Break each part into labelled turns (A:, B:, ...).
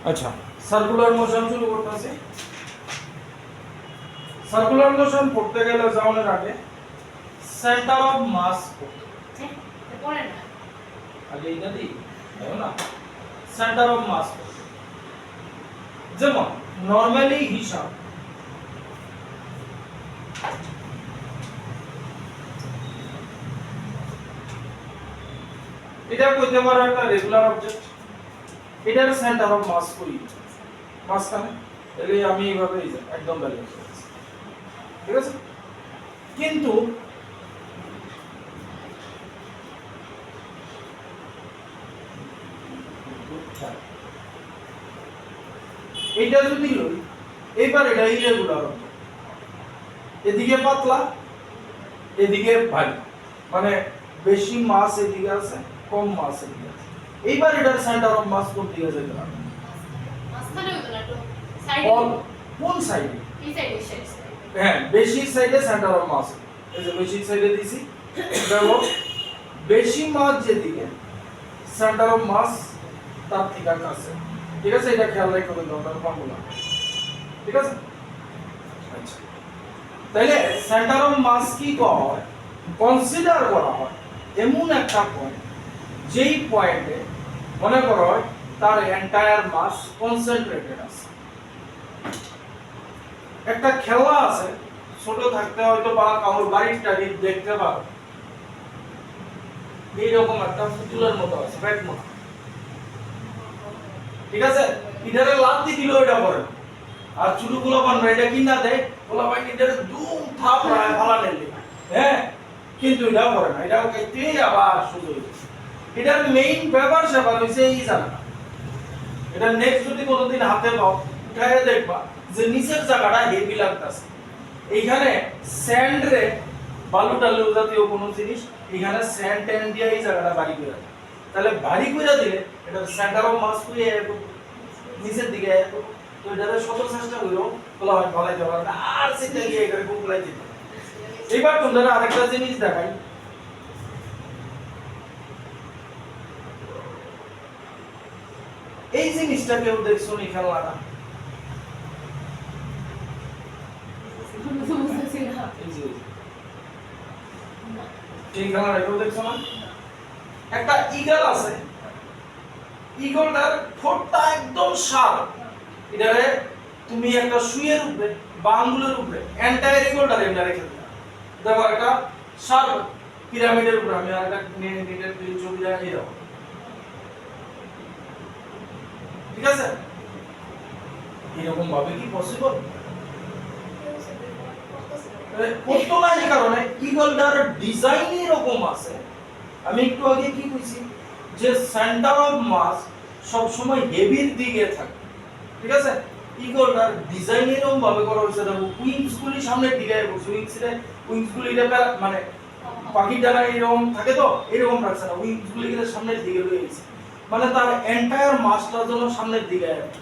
A: আচ্ছা, circular motion শুরু করতেছি। সার্কুলার মোশন পড়তে গেলে যাওয়ার আগে সেন্টার অফ মাস পড়তে
B: পড়ে না
A: আগে এটা দিই, তাই না? সেন্টার অফ মাস যেমন নরমালি হিসাব এটা কইতে পারো একটা রেগুলার অবজেক্ট, এটার সেন্টার অফ মাস কই মাসখানে, তাহলে আমি এইভাবে একদম ব্যালেন্স করছি, ঠিক আছে? কিন্তু এইটা যদি লই, এইবার এটা ইরেগুলার হবে, এদিকে পাতলা এদিকে ভারী, মানে বেশি মাস এদিকে আছে কম মাস এদিকে আছে। এইবার এটার সেন্টার অফ মাস কোন দিকে যাবে?
B: মাঝখানে হতো না তো সাইডে
A: কোন সাইডে?
B: এই সাইডে সাইড
A: হ্যাঁ, বেশিক সাইডে সেন্টার অফ মাস, এই যে বেশিক সাইডে দিছি, দেখো বেশি মাস যেদিকে সেন্টার অফ মাস তার থেকে কাছে, ঠিক আছে? এটা খেয়াল রাখতে হবে দরকার ফর্মুলা, ঠিক আছে? আচ্ছা, তাহলে সেন্টার অফ মাস কি হয়? কনসিডার করা হয় এমন একটা পয়েন্ট যেই পয়েন্টে মনে করো তার এন্টায়ার মাস কনসেন্ট্রেটেড আছে। একটা খেলা আছে, ছোট থাকতে হয়তো বা কাউর বাড়ির টাড়ি দেখতে পারো, এইরকম একটা পুতুলের মতো আছে ব্যাট মতো, ঠিক আছে? ইধারে লাত দি দিল এটা পরে, আর চুলগুলো বানরা এটা কিনা দেয় বলা ভাই এটারে দুম থাপ রায় ভালা নেলি, হ্যাঁ? কিন্তু এটা পরে না, এটা কাইতে আবার শুরু হইছে। এটার মেইন ব্যাপার সেবার হইছে এই জায়গা, এটা নেক্সট যদি কোনোদিন হাতে পাও উঠায় দেখবা যে নিচের জায়গাটা হেভি লাগতাছে। এইখানে স্যান্ড রে বালু টালু জাতীয় কোনো জিনিস এখানে স্যান্ড ট্যান্ড দিয়ে এই জায়গাটা ভারী করে দেয়, তাহলে ভারী করে দিলে এটা সেন্টার অফ মাস কই নিচের দিকে আয়, তো এটারে শত চেষ্টা কইরো বলা হয় ভালাই যাবে না, আর সেটা গিয়ে এখানে কুকলাই দিতে। এবার তোমরা আরেকটা জিনিস দেখাই, এই জিনিসটা কেউ দেখছো নি খেলাটা? এই খেলাটা কেউ দেখছো না? একটা ঈগল আছে, ঈগলটার ঠোঁটটা একদম শার্প, এটারে তুমি একটা সুইয়ের উপরে বা আঙ্গুলের উপরে এন্টায়ার ঈগলটারে এমনি রেখে দিবা, দেখো একটা শার্প পিরামিডের উপরে, আমি আরেকটা নেটের ছবিটা এই দাও, ঠিক আছে? এরকম ভাবে কি পসিবল? করতে না, এই কারণে ঈগলটার ডিজাইন এরকম আছে। আমি একটু আগে কি কইছি যে সেন্টার অফ মাস সব সময় হেভির দিকে থাকে, ঠিক আছে? ঈগলটার ডিজাইন এরকম ভাবে করা হয়েছে, দেখো উইংস গুলি সামনের দিকে বসে, উইংস গুলি মানে পাখির ডানা এরকম থাকে তো, এরকম রাখছে না, উইংস গুলি সামনের দিকে রয়ে গেছে, মানে তার এন্টায়ার মাসটা যেন সামনের দিকে আসে।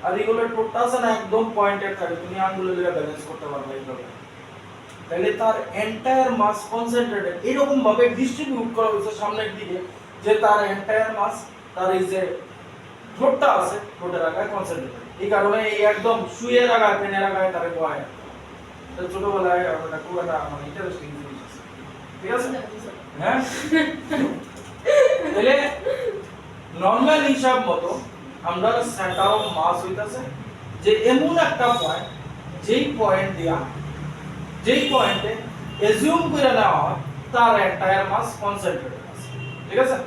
A: আর এগুলোর টোটটা আছে না একদম পয়েন্টেড থাকে, তুমি আঙ্গুলে দিয়ে ব্যালেন্স করতে পারবে এইভাবে, তাহলে তার এন্টায়ার মাস কনসেন্ট্রেটেড এরকম ভাবে ডিস্ট্রিবিউট করা হয়েছে সামনের দিকে যে তার এন্টায়ার মাস তার এই যে ঠোঁটটা আছে ঠোঁটের আগায় কনসেন্ট্রেটেড, এই কারণে এই একদম শুয়ে আগায় পেনের আগায় তারে বয়। তো ছোটবেলায় আমরা খুব একটা মানে ইন্টারেস্টিং জিনিস আছে, ঠিক আছে? হ্যাঁ, তাহলে নরমাল হিসাব মতো আমরা সেন্টার অফ মাস হইতাছে যে এমন একটা পয়েন্ট যেই পয়েন্ট দিয়া যেই পয়েন্টে এজিউম করে নেওয়া হয় তার এন্টায়ার মাস কনসেন্ট্রেটেড আছে, ঠিক আছে?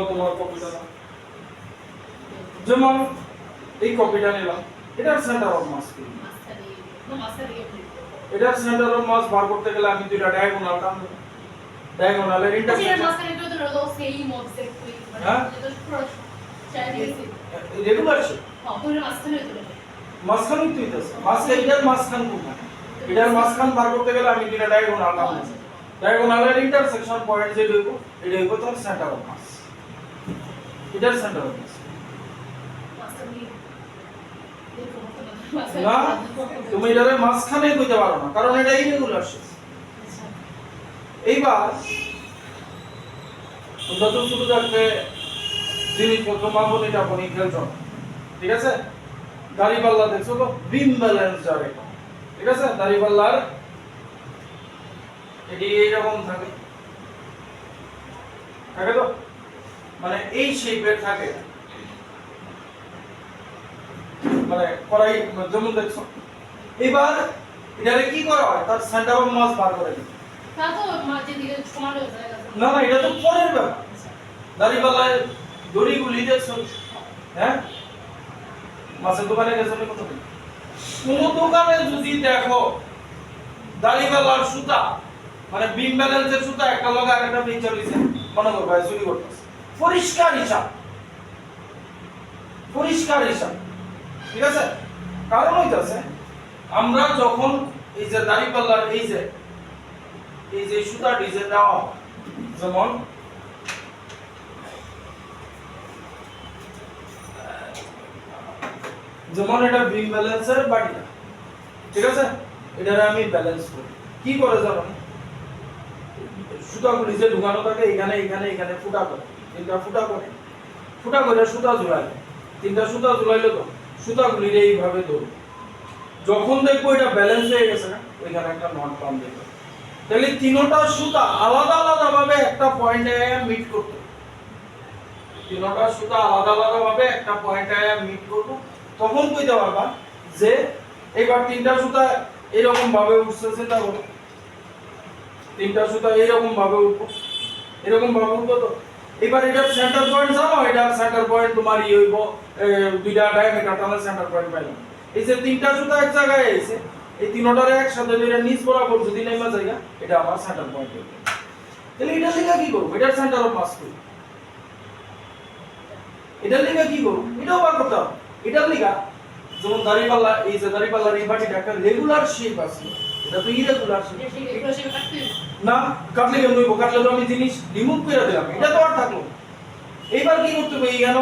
A: তোমার কপিটা যেমন এই কপিটা নিলাম, এটার সেন্টার অফ মাস কি? এটার সেন্টার অফ মাস বার করতে গেলে আমি দুইটা ডায়াগোনাল টানবো, ডায়াগোনালের ইন্টারসেকশন হ্যাঁ রেগুলার শেপ মাঝখানে তুই তো মাঝখানে এটার মাঝখান কোনটা, এটার মাঝখান বার করতে গেলে আমি দুইটা ডায়াগোনাল টানবো, ডায়াগোনালের ইন্টারসেকশন পয়েন্ট যেটা হইব এটা হইব তোর সেন্টার অফ মাস, এটার সেন্টার অফ মাস না তুমি এটারে মাঝখানে কইতে পারো না কারণ এটা ইরেগুলার শেপ।
B: আচ্ছা।
A: এইবার তোমরা তো শুধু থাকবে জিনিসপত্র মাপনি টাপনি খেলছো না, ঠিক আছে? দাড়ি পাল্লা দেখছো তো বিম ব্যালেন্স যাবে, ঠিক আছে? দাড়ি পাল্লার এটি এইরকম থাকে থাকে তো মানে এই শেপের থাকে, মানে কড়াই যেমন দেখছো। এবার এটারে কি করা হয় তার সেন্টার অফ মাস বার করে দিই।
B: তা তো মাঝে দিকে সমান হয়ে যায়।
A: না না এটা তো পরের ব্যাপার। দাড়ি পাল্লায় দড়িগুলি দেখছো, হ্যাঁ? মাছের দোকানে গেছো নি কতদিন? কোন দোকানে যদি দেখো দাড়ি পাল্লার সুতা মানে বিম ব্যালেন্সের সুতা একটা লগা আরেকটা পিকচার দিছে, মনে করো ভাই চুরি করতেছে, পরিষ্কার হিসাব, পরিষ্কার হিসাব, ঠিক আছে? কারণ হইতাছে আমরা যখন এই যে দাড়ি পাল্লার এই যে সুতা ডিজাইন দেওয়া হয়, যেমন যেমন এটা বিম ব্যালেন্সের বাটিটা, ঠিক আছে? এটারে আমি ব্যালেন্স করি কি করে জানো? সুতাগুলি যে ঢুকানো থাকে এখানে এখানে এখানে ফুটা করে, তিনটা ফুটা করে সুতা ঝুলাইলো, তিনটা সুতা ঝুলাইলো তো সুতাগুলির এইভাবে ধরো, যখন দেখবো এটা ব্যালেন্স হয়ে গেছে না ওইখানে একটা নট বাঁধ দেবো। তাহলে তিনটা সুতা আলাদা আলাদা ভাবে একটা পয়েন্টে মিট করতে, তিনটা সুতা আলাদা আলাদা ভাবে একটা পয়েন্টে মিট করব, তখন কইতে পারবা যে এবার তিনটা সুতা এরকম ভাবে উঠছে, চিন্তা করো তিনটা সুতা এরকম ভাবে উঠবো, এরকম ভাবে উঠবো তো এবার এটার সেন্টার পয়েন্ট জানো, এটার সেন্টার পয়েন্ট তোমার ই হইব দুইটা ডায়ামিটার টানা সেন্টার পয়েন্ট পাইলাম। এই যে তিনটা সুতা এক জায়গায় এসে এই তিনটারে একসাথে ধরে নিচ বরাবর যদি নেমে জায়গা এটা আমার সেন্টার পয়েন্ট হইবে। তাহলে এটার লিগা কি করব? এটার সেন্টার অফ মাস করি। এটার লিগা কি করব? এটাও বার করতে হবে। এটার লিগা যেমন দাড়িপাল্লা, এই যে দাড়িপাল্লার এই বাটিটা একটা রেগুলার শেপ আছে, এটা তো ইরেগুলার শেপ না, কাটলে কেন হইব? কাটলে তো আমি জিনিস রিমুভ করে দিলাম, এটা তো আর থাকলো। এইবার কি করতে হবে? এইখানে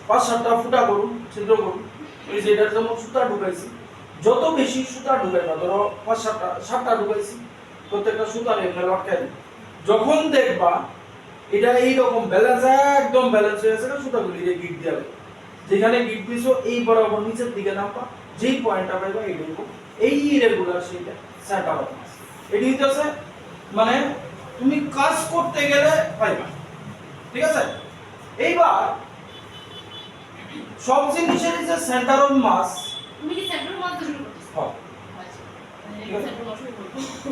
A: 5-7টা ফুটা করুন, ছিদ্র করুন, এই যে এটার যেমন সুতা ঢুকাইছি, যত বেশি সুতা ঢুকাইবা, ধরো 5-7টা ঢুকাইছি, প্রত্যেকটা সুতার এমনি লটকাই দিই। যখন দেখবা এটা এইরকম ব্যালেন্স একদম ব্যালেন্স হয়ে গেছে, সুতাগুলি দিয়ে গিট দিয়ে দেবে, যেখানে গিট দিছো এই বরাবর নিচের দিকে নামবা, যেই পয়েন্টটা পাইবা এইটাই এই ইরেগুলার সেইটা সেন্টার অফ মাস। এটি হইতেছে মানে তুমি কাজ করতে গেলে পাইবা, ঠিক আছে? এইবার সব জিনিসের যে সেন্টার অফ মাস,
B: তুমি কি সেন্টার মাস শুরু করতেছো?
A: হ্যাঁ,
B: আচ্ছা মানে সেন্টার মাস শুরু করতেছো।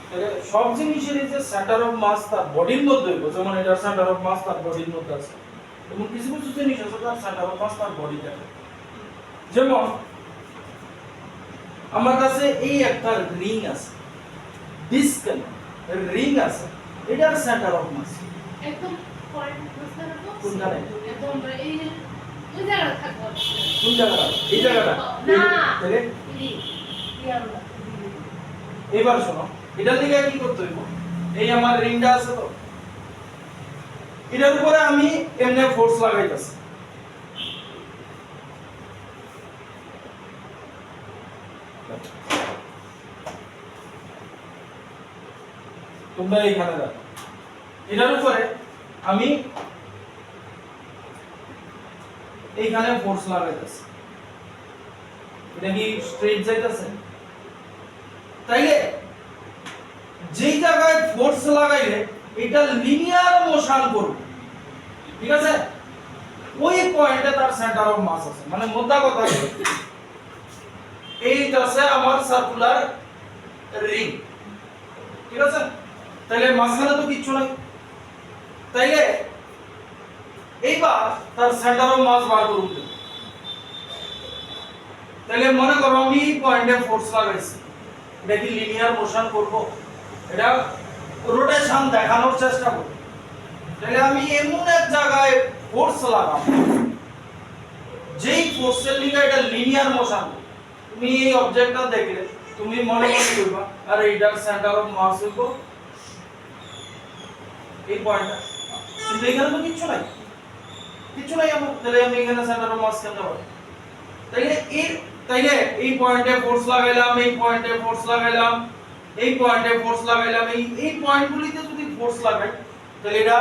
A: তাহলে সব জিনিসের যে সেন্টার অফ মাস তার বডির মধ্যে হইব, যেমন এটার সেন্টার অফ মাস তার বডির মধ্যে আছে, এবং কিছু কিছু জিনিস আছে তার সেন্টার অফ মাস তার বডিতে আছে। যেমন আমার কাছে এই একটা রিং আছে, ডিস্ক রিং আছে, এটার সেন্টার অফ মাস
B: একদম পয়েন্ট মাঝখানে তো
A: কোনখানে?
B: একদম এই ওই জায়গাটা থাকবে।
A: কোন জায়গাটা? এই জায়গাটা
B: না
A: তাহলে
B: ইয়ারটা
A: এবার শোনো, এটার দিকে কি করতে হইব? এই আমার রিংটা আছে তো, এটার উপরে আমি এমনি ফোর্স লাগাইতেছি, তোমরা এইখানে দেখো, এটার উপরে আমি এইখানে ফোর্স লাগাইতেছি, এটা কি স্ট্রেট যাইতেছে? তাইলে যেই জায়গায় ফোর্স লাগাইলে এটা লিনিয়ার মোশন করবে, ঠিক আছে? ওই পয়েন্টে তার সেন্টার অফ মাস আছে, মানে মোদ্দা কথা এইটা আছে আমার সার্কুলার রিং, ঠিক আছে? তাইলে মাঝখানে তো কিচ্ছু নাই, তাইলে এইবার তার সেন্টার অফ মাস বার করুন। তাহলে মনে করো আমি এই পয়েন্টে ফোর্স লাগাইছি, এটা কি লিনিয়ার মোশন করব? এটা রোটেশন দেখানোর চেষ্টা করব। তাহলে আমি এমন এক জায়গায় ফোর্স লাগাবো যেই ফোর্সের লিগে এটা লিনিয়ার মোশন। তুমি এই অবজেক্টটা দেখলে তুমি মনে করবা আরে এটার সেন্টার অফ মাস হইব এই পয়েন্টটা, কিন্তু এখানে তো কিচ্ছু নাই, কিচ্ছু নাই আমার। তাহলে আমি এখানে সেন্টার অফ মাস কেন পাবো? তাহলে এর তাইলে এই পয়েন্টে ফোর্স লাগাইলাম, এই পয়েন্টে ফোর্স লাগাইলাম, এই পয়েন্টে ফোর্স লাগাইলাম, এই পয়েন্টগুলিতে যদি ফোর্স লাগাই তাহলে এটা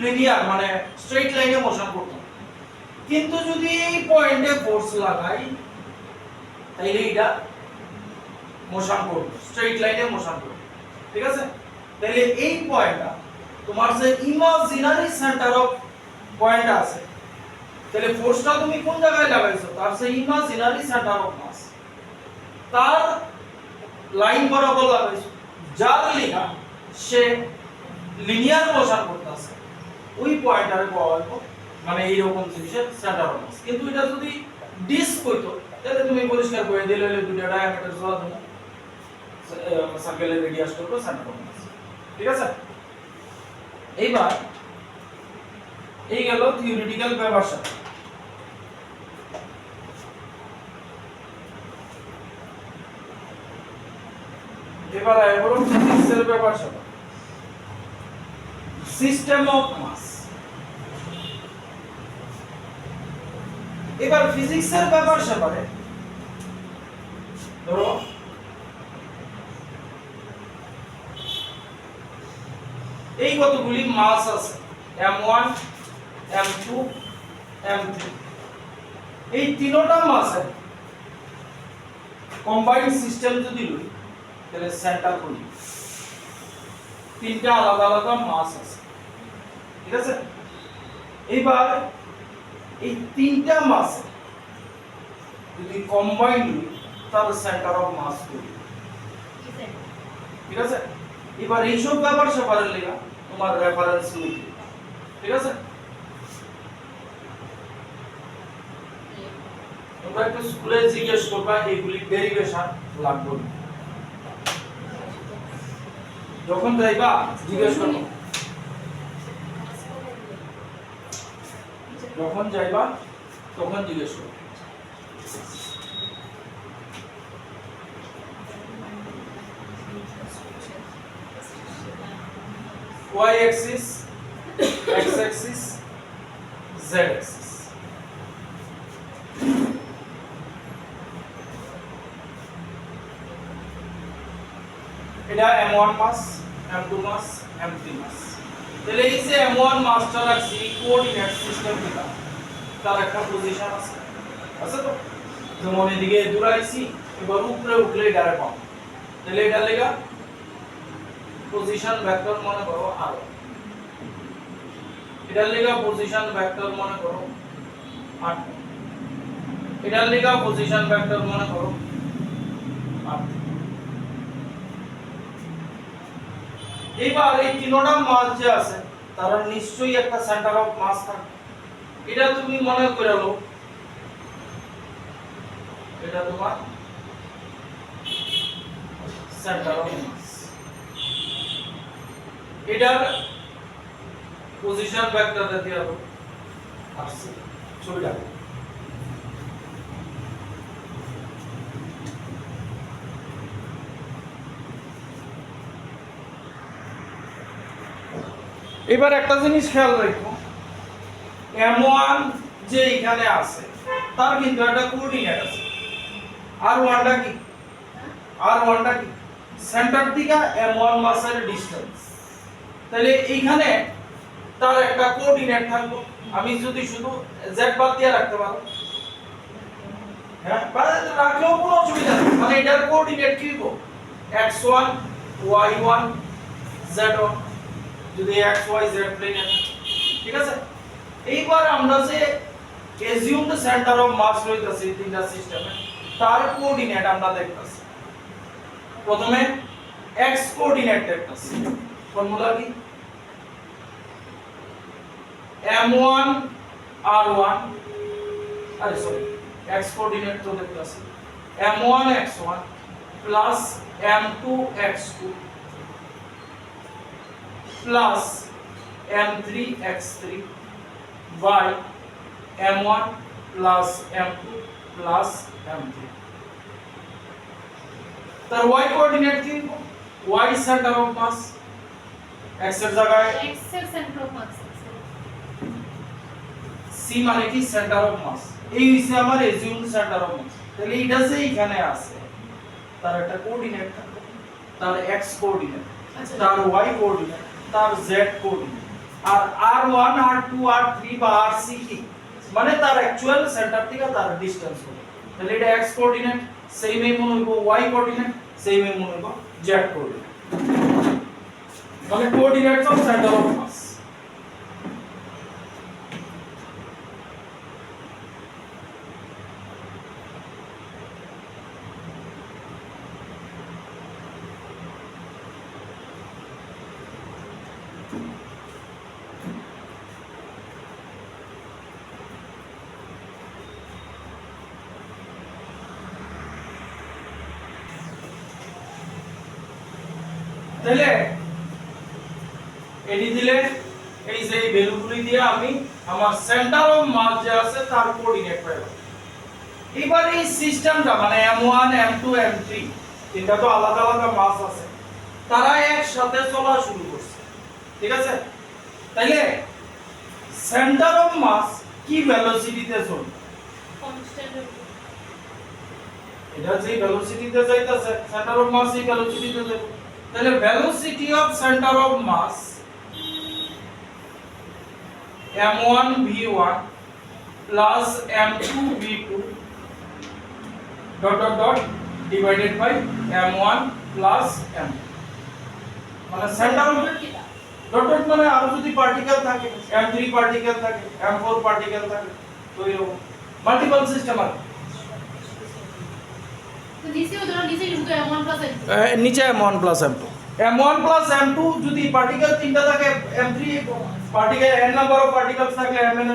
A: লিনিয়ার মানে স্ট্রেট লাইনে মোশন করতে হবে। কিন্তু যদি এই পয়েন্টে ফোর্স লাগাই তাইলে এটা মোশন করবে, স্ট্রেট লাইনে মোশন করবে। ঠিক আছে? তাহলে এই পয়েন্টটা তোমার যে ইমাজিনারি সেন্টার অফ পয়েন্ট আছে, তাহলে ফোর্সটা তুমি কোন জায়গায় লাগাইছো? তার সেই ইমাজিনারি সেন্টার অফ মাস তার লাইন বরাবর লাগাইছো, যার লিগা সে লিনিয়ার মোশন করতেছে, ওই পয়েন্টারে পাওয়া যাবে মানে এই রকম জিনিসের সেন্টার অফ মাস। কিন্তু এটা যদি ডিস্ক হইতো তাহলে তুমি পরিষ্কার করে দিলে দুটো ডায়ামিটার জোড়া দেবো, সার্কেলের রেডিয়াস করবে সেন্টার অফ মাস। ঠিক আছে? এইবার এই গেল থিওরিটিক্যাল ব্যবস্থা। এবার আইবো ফিজিক্সের ব্যবস্থা, সিস্টেম অফ মাস। এবার ফিজিক্সের ব্যাপার স্যাপারে ধরো এই কতগুলি মাস আছে, m1 m2 m3, এই তিনটা মাসের কম্বাইন্ড সিস্টেম যদি লই তাহলে সেন্টার করি তিনটা আলাদা আলাদা মাস আছে। ঠিক আছে? এইবার এই তিনটা মাস যদি কম্বাইন্ড লই তাহলে সেন্টার অফ মাস করি। ঠিক আছে? এবার এইসব ব্যাপার স্যাপারের লেগা তোমার রেফারেন্স নিতে। ঠিক আছে? তোমরা একটু স্কুলে জিজ্ঞেস করবা এইগুলি ডেরিভেশন লাগবে না। যখন যাইবা জিজ্ঞেস করবা, যখন যাইবা তখন জিজ্ঞেস করবা। y axis, x axis, z axis। এটা m1 মাস, m2 মাস, m3 মাস। তাহলে এই যে m1 মাসটা রাখছি কোঅর্ডিনেট সিস্টেম দিলা, তার একটা পজিশন আছে, আছে তো? যেমন এদিকে দূরাইছি, এবার উপরে উঠলে এটারে পাবো, তাহলে এটা লেগা পজিশন ভেক্টর মনে করো আর এটার লেগা পজিশন ভেক্টর মনে করো 8, এটার লেগা পজিশন ভেক্টর মনে করো 8। এবার এই তিনটা মাস যে আছে তার নিশ্চয়ই একটা সেন্টার অফ মাস থাকে। এটা তুমি মনে করে নাও, এটা তোমার সেন্টার অফ মাস। এটার পজিশন ভেক্টর দিতে হবে আসছে ছবিটা। এবার একটা জিনিস খেয়াল রাখো, m1 যে এখানে আছে তার কিন্তু একটা কোঅর্ডিনেট আছে, r1টা কি, r1টা কি সেন্টার থেকে m1 মাসের ডিসটেন্স। তাহলে এইখানে তার একটা কোঅর্ডিনেট থাকবে। আমি যদি শুধু z বাদ দিয়ে রাখতে পারো, হ্যাঁ বাদ রাখলেও কোনো অসুবিধা নেই, মানে এটার কোঅর্ডিনেট কি হবে x1 y1 z1 যদি x y z প্লেনে। ঠিক আছে? এইবার আমরা যে অ্যাজিউমড সেন্টার অফ মাস রইতাছে তিনটা সিস্টেমে, তার কোঅর্ডিনেট আমরা দেখতাছি। প্রথমে x কোঅর্ডিনেট দেখতাছি, ফর্মুলা কি m1 r1, আরে সরি x কোঅর্ডিনেট তো দেখতাছি m1 x1 plus m2 x2 plus m3 x3 by m1 plus m2 plus m3। তার y কোঅর্ডিনেট কি, y centre of mass, x এর জায়গায়
B: x এর সেন্টার অফ মাস,
A: c মানে কি সেন্টার অফ মাস, এই হইছে আমার অ্যাজিউমড সেন্টার অফ মাস। তাহলে এটা যে এখানে আছে তার একটা কোঅর্ডিনেট থাকবে, তার x কোঅর্ডিনেট,
B: আচ্ছা।
A: তার y কোঅর্ডিনেট, তার z কোঅর্ডিনেট। আর r1 r2 r3 বা rc কি মানে তার অ্যাকচুয়াল সেন্টার থেকে তার ডিসটেন্স হবে। তাহলে এটা x কোঅর্ডিনেট সেম এ মনে হইব, y কোঅর্ডিনেট সেম এ মনে হইব, z কোঅর্ডিনেট। মানে coordinates of centre of mass. তাহলে এডি দিলে এই যে ভ্যালুগুলি দিয়ে আমি আমার সেন্টার অফ মাস যে আছে তার কোঅর্ডিনেট পাইলাম। এবার এই সিস্টেমটা মানে m1 m2 m3 তিনটা তো আলাদা আলাদা মাস আছে, তারা একসাথে চলা শুরু করছে, ঠিক আছে? তাইলে সেন্টার অফ মাস কি ভেলোসিটিতে চলবে?
B: কনস্ট্যান্ট
A: এটা যে ভেলোসিটিতে যাইতাছে সেন্টার অফ মাস এই ভেলোসিটিতে যাবে। তাহলে velocity of centre of mass m1 v1 plus m2 v2 dot divided by m1 plus m, মানে সেন্টার অফ ডট মানে আর যদি পার্টিকেল থাকে m3 পার্টিকেল থাকে m4 পার্টিকেল থাকে তো এরকম মাল্টিপল সিস্টেম আছে।
B: তো নিচেও ধরো নিচে কিন্তু m1 plus m2
A: নিচে m1 plus m2, m1 plus m2 যদি পার্টিকেল তিনটা থাকে, m3 particle n number of particles থাকলে mn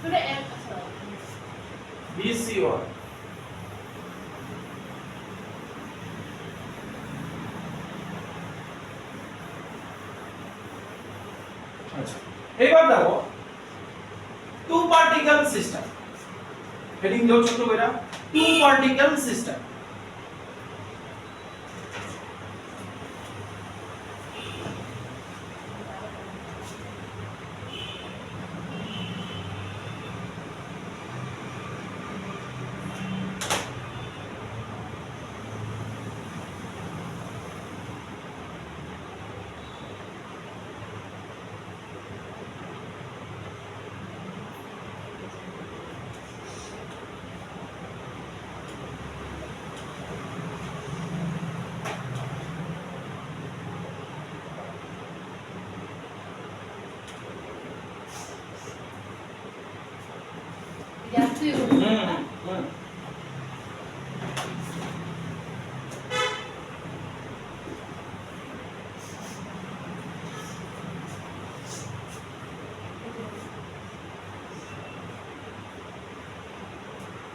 B: মানে m আচ্ছা
A: bc1। আচ্ছা এবার দেখো টু পার্টিকেল সিস্টেম, হেডিং দাও ছোট করে, টু পার্টিকেল সিস্টেম।
B: যাচ্ছে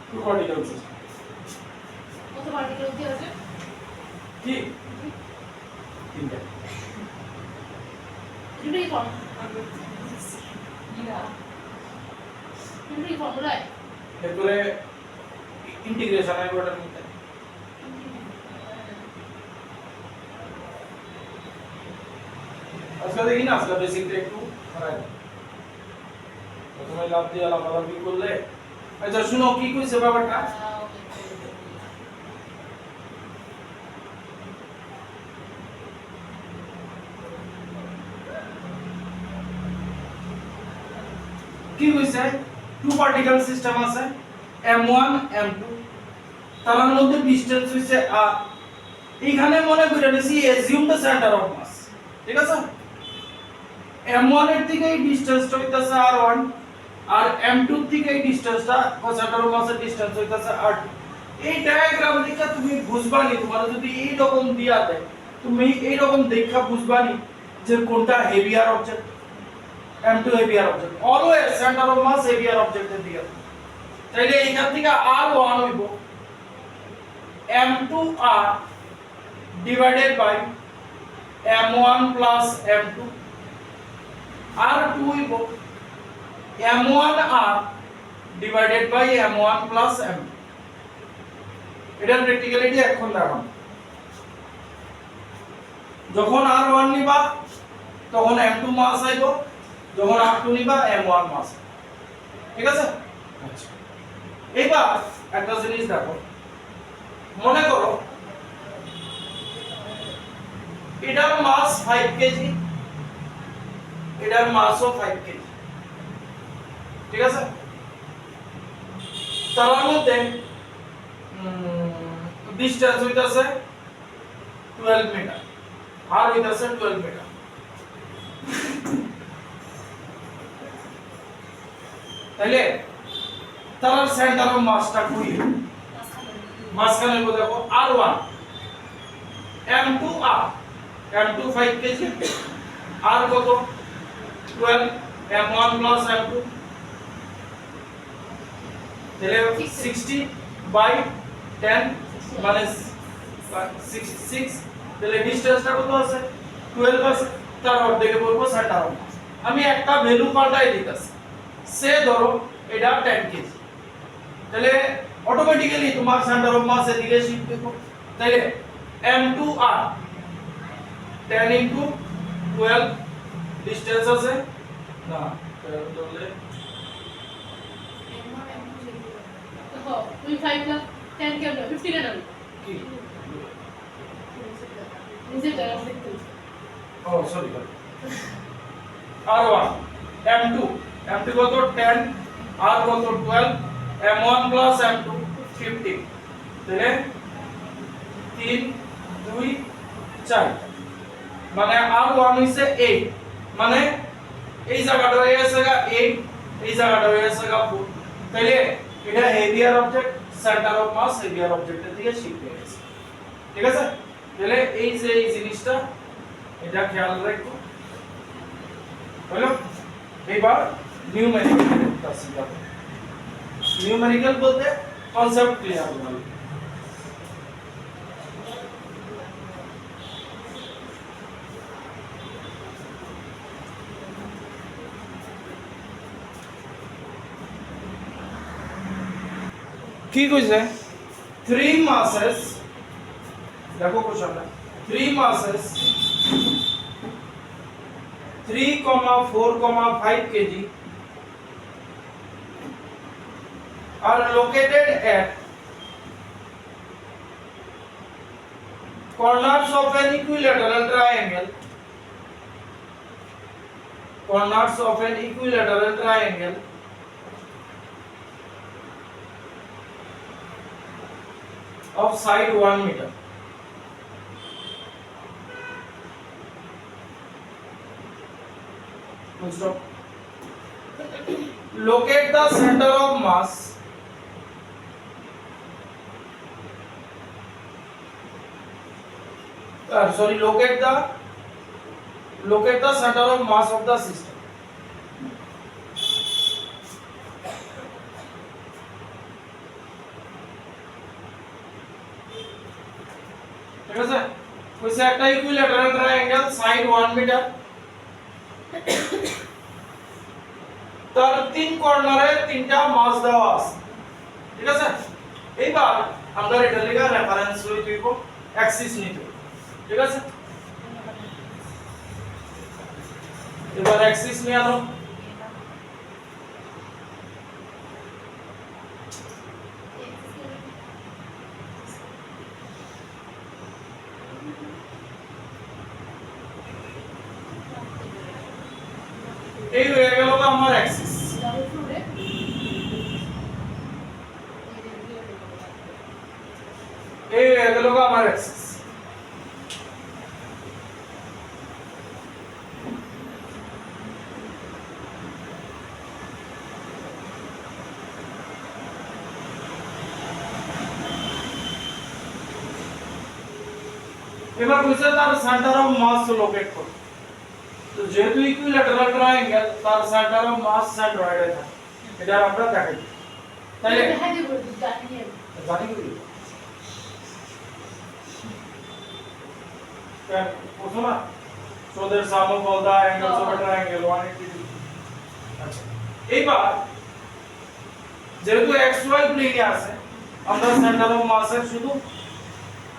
A: টু পার্টিকেল সিস্টেম
B: কত পার্টিকেল কি আছে
A: কি তিনটা
B: দুটোই ফর্ম দুটোই ফর্মুলায়
A: এরপরে ইন্টিগ্রেশন এর ওটার মধ্যে আজকে দেখি না, আজকে বেসিকটা একটু করাই দাও। প্রথমে লাভ দিয়ে লাফালাফি করলে। আচ্ছা শুনো কি কইছে ব্যাপারটা, কি কইছে টু পার্টিকেল সিস্টেম আছে m1 m2, তার মধ্যে ডিসটেন্স হইছে r। এখানে মনে করে নিছি assume the centre of mass, ঠিক আছে? m1 এর থেকে এই ডিসটেন্সটা হইতাছে r1 আর m2 এর থেকে এই ডিসটেন্সটা সেন্টার অফ মাসের ডিসটেন্স হইতাছে r2। এই ডায়াগ্রাম দেখে তুমি বুঝবানি, তোমার যদি এই রকম দিয়া দেয় তুমি এই রকম দেখা বুঝবানি যে কোনটা heavier object, m2 heavier object, always centre of mass heavier অবজেক্টের দিকে। তাইলে এখান থেকে r1 হইব m2r divided by m1 plus m2, r2 হইব m1r divided by m1 plus m2। এটার প্র্যাকটিক্যালিটি এখন দেখো, যখন r1 নিবা তখন m2 মাস আইব, যখন r2 নিবা m1 মাস, ঠিক আছে? আচ্ছা এবার একটা জিনিস দেখো, মনে করো এটার মাস 5 কেজি, এটার মাসও 5 কেজি, ঠিক আছে? তার মধ্যে ডিসটেন্স হইতাছে 12 মিটার, আর হইতাছে 12 মিটার। তাইলে তার সেন্টার অফ মাসটা কই? মাঝখানে দেখো R1 M2 R, M2 5 KG, আর কত 12, M1 প্লাস M2, তাহলে 60 বাই 10 মানে 66, তাহলে ডিসটেন্সটা কত আছে 12 আছে, তার অর্ধেকে বলবো সেন্টার অফ মাস। আমি একটা ভ্যালু পাল্টাই দিতেছি, সে ধরো এটা 10 কেজি, তাহলে অটোমেটিক্যালি তোমার সেন্টার অফ মাস এদিকে শিফট হবে। তাহলে M2R 10 into 12 ডিসটেন্স আছে না 12 ধরলে
B: দেখো তুমি 5 প্লাস 10 কেমন 15 এর
A: কি
B: নিজে জানো দেখতে
A: ও সরি R1 M2 কত 10, R কত 12, M1 প্লাস M2 15, তাহলে 3 2 4, মানে R1 হইছে 8, মানে এই জায়গাটা হয়ে গেছে 8, এই জায়গাটা হয়ে গেছে 4, তাহলে এটা heavier object, centre of mass heavier অবজেক্টের দিকে শিফট হয়ে গেছে, ঠিক আছে? তাহলে এই যে এই জিনিসটা এটা খেয়াল রাখো, হলো? এবার নিউমেরিক্যাল কাছে যাব। নিউমেরিক্যাল বলতে কনসেপ্ট ক্লিয়ার হবে। কি কইছে 3 masses, দেখো কোশ্চেনটা 3 masses 3, 4, 5 kg are located at corners of an equilateral triangle, corners of an equilateral triangle of side 1 meter. Full stop. Locate the center of mass locate the center of mass of the system. ঠিক আছে? কইছে একটা equilateral triangle side 1 metre, তার তিন কর্নারে তিনটা মাস দেওয়া আছে, ঠিক আছে? এইবার আমরা এটা লেখা রেফারেন্স হই দিব অ্যাক্সিস নিতে, ঠিক আছে? এবার অ্যাক্সিস নিয়ে আনো, এই হয়ে গেল আমার অ্যাক্সিস। এই হয়ে গেল আমার অ্যাক্সিস। এবার কইছে তার সেন্টার অফ মাস লোকেট করো, তো যেহেতু ইকুইল্যাটারাল ট্রায়াঙ্গেল তার সেন্টার অফ মাস সেন্ট্রয়েডে থাকে, এটা আমরা দেখাই। তাহলে
B: দেখাই দেব জানি
A: জানি কি can also না, so the sum of all the angles of a triangle 180 degree। আচ্ছা, এইবার যেহেতু xy প্লেনে আছে আমরা সেন্টার অফ মাসের শুধু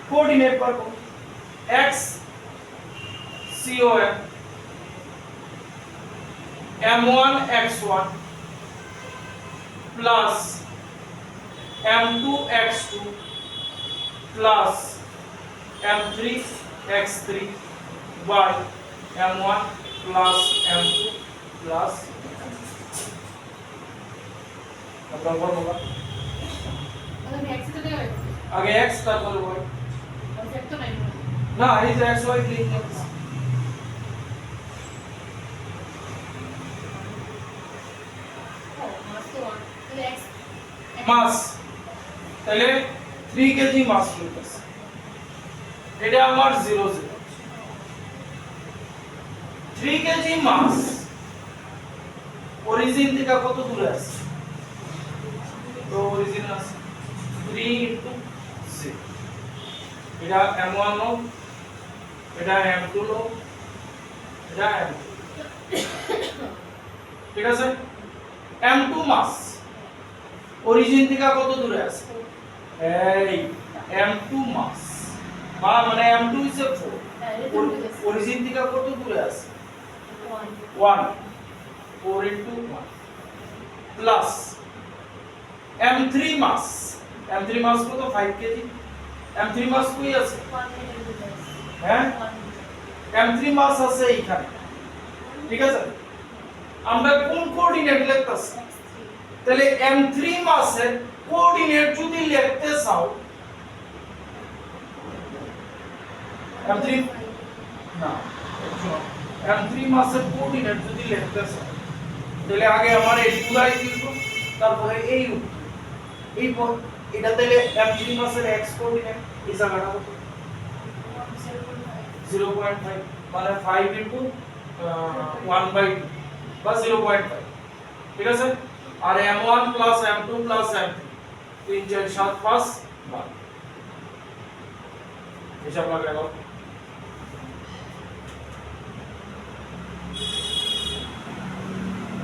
A: কোঅর্ডিনেট পাবো, x COM M1 x1 plus m2 x2 plus m3 x3 by m1 plus m2 plus আপনার ফর্মুলা
B: আমি x তে দেব
A: আগে x তারপর y
B: আমি এক তো নাই
A: না এই যে x y লিখে
B: ও মাস তো 1 তাহলে x
A: মাস তাহলে 3 কেজি মাস লিখতেছে এটা আমার 0 0 3 কেজি মাস অরিজিন থেকে কত দূরে আছে তো অরিজিন আছে 3 ইনটু 6 এটা m1 নো এটা m2 নো এটা m2 ঠিক আছে m2 মাস অরিজিন থেকে কত দূরে আছে এই m2 মাস বা মানে m2 is a 4 অরিজিন থেকে কত দূরে আছে 1 4 into 1 plus m3 mass m3 mass কত 5 কেজি m3 mass কই আছে হ্যাঁ m3 mass আছে এইখানে ঠিক আছে আমরা কোন কোঅর্ডিনেট লিখতাছি তাহলে m3 mass এর কোঅর্ডিনেট যদি লিখতে চাও m3 না m3 mass এর কোঅর্ডিনেট যদি লিখতে চাও তাহলে আগে আমার এই পুরাই লিখব তারপরে এই এটা তাহলে m3 mass এর x কোঅর্ডিনেট এই জায়গাটা কত 0.5 মানে 5 into 1/2 বা 0.5 ঠিক আছে আর m1 plus m2 plus m3 3 4 7 5 12 হিসাব লাগাও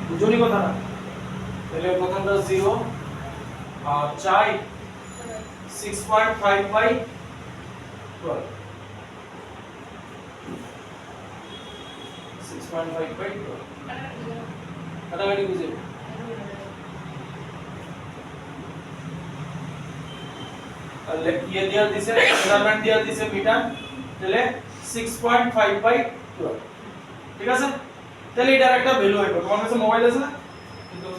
A: বুঝুনি কথা না তাহলে প্রথমটা 0 আর 4 6.5 বাই 12 6.5 বাই 12 কাটাকাটি বুঝে তাহলে ये दिया दिसे मेजरमेंट दिया दिसे মিটার তাহলে 6.5 বাই 12 ঠিক আছে তাহলে এটার একটা ভ্যালু হইব তোমার কাছে মোবাইল আছে না কিন্তু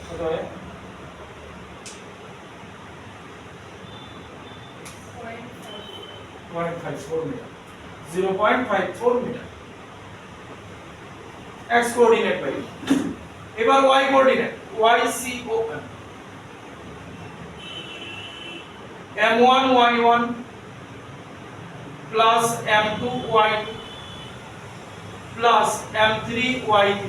A: কত হয় 0.54 মিটার 0.54 মিটার x কোঅর্ডিনেট পাই এবার y coordinate y c o m1 y1 plus m2 y2 plus m3 y3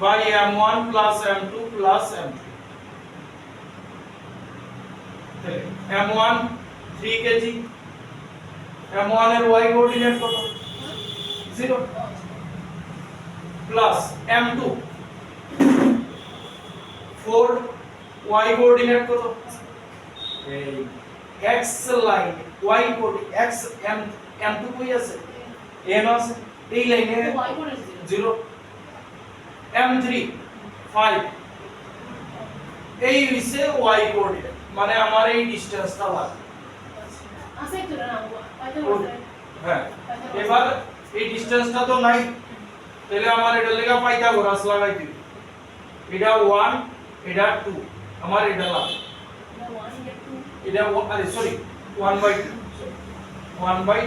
A: by m1 plus m2 plus m3 m1 3 kg m1 এর y কোঅর্ডিনেট কত 0 plus m2 4 y কোঅর্ডিনেট কত এই x line y coordinate x m2 কই আছে m আছে এই লাইনে 0 m3 5 এই হইছে y কোঅর্ডিনেট মানে আমার এই ডিসটেন্সটা লাগে
B: আছে তো না
A: হ্যাঁ এবার এই ডিসটেন্সটা তো নাই তাহলে আমার এটা লেখা পাইথাগোরাস লাগাই দিই এটা 1 এটা 2 আমার এটা লাগে এটা আরে সরি 1/2 1/2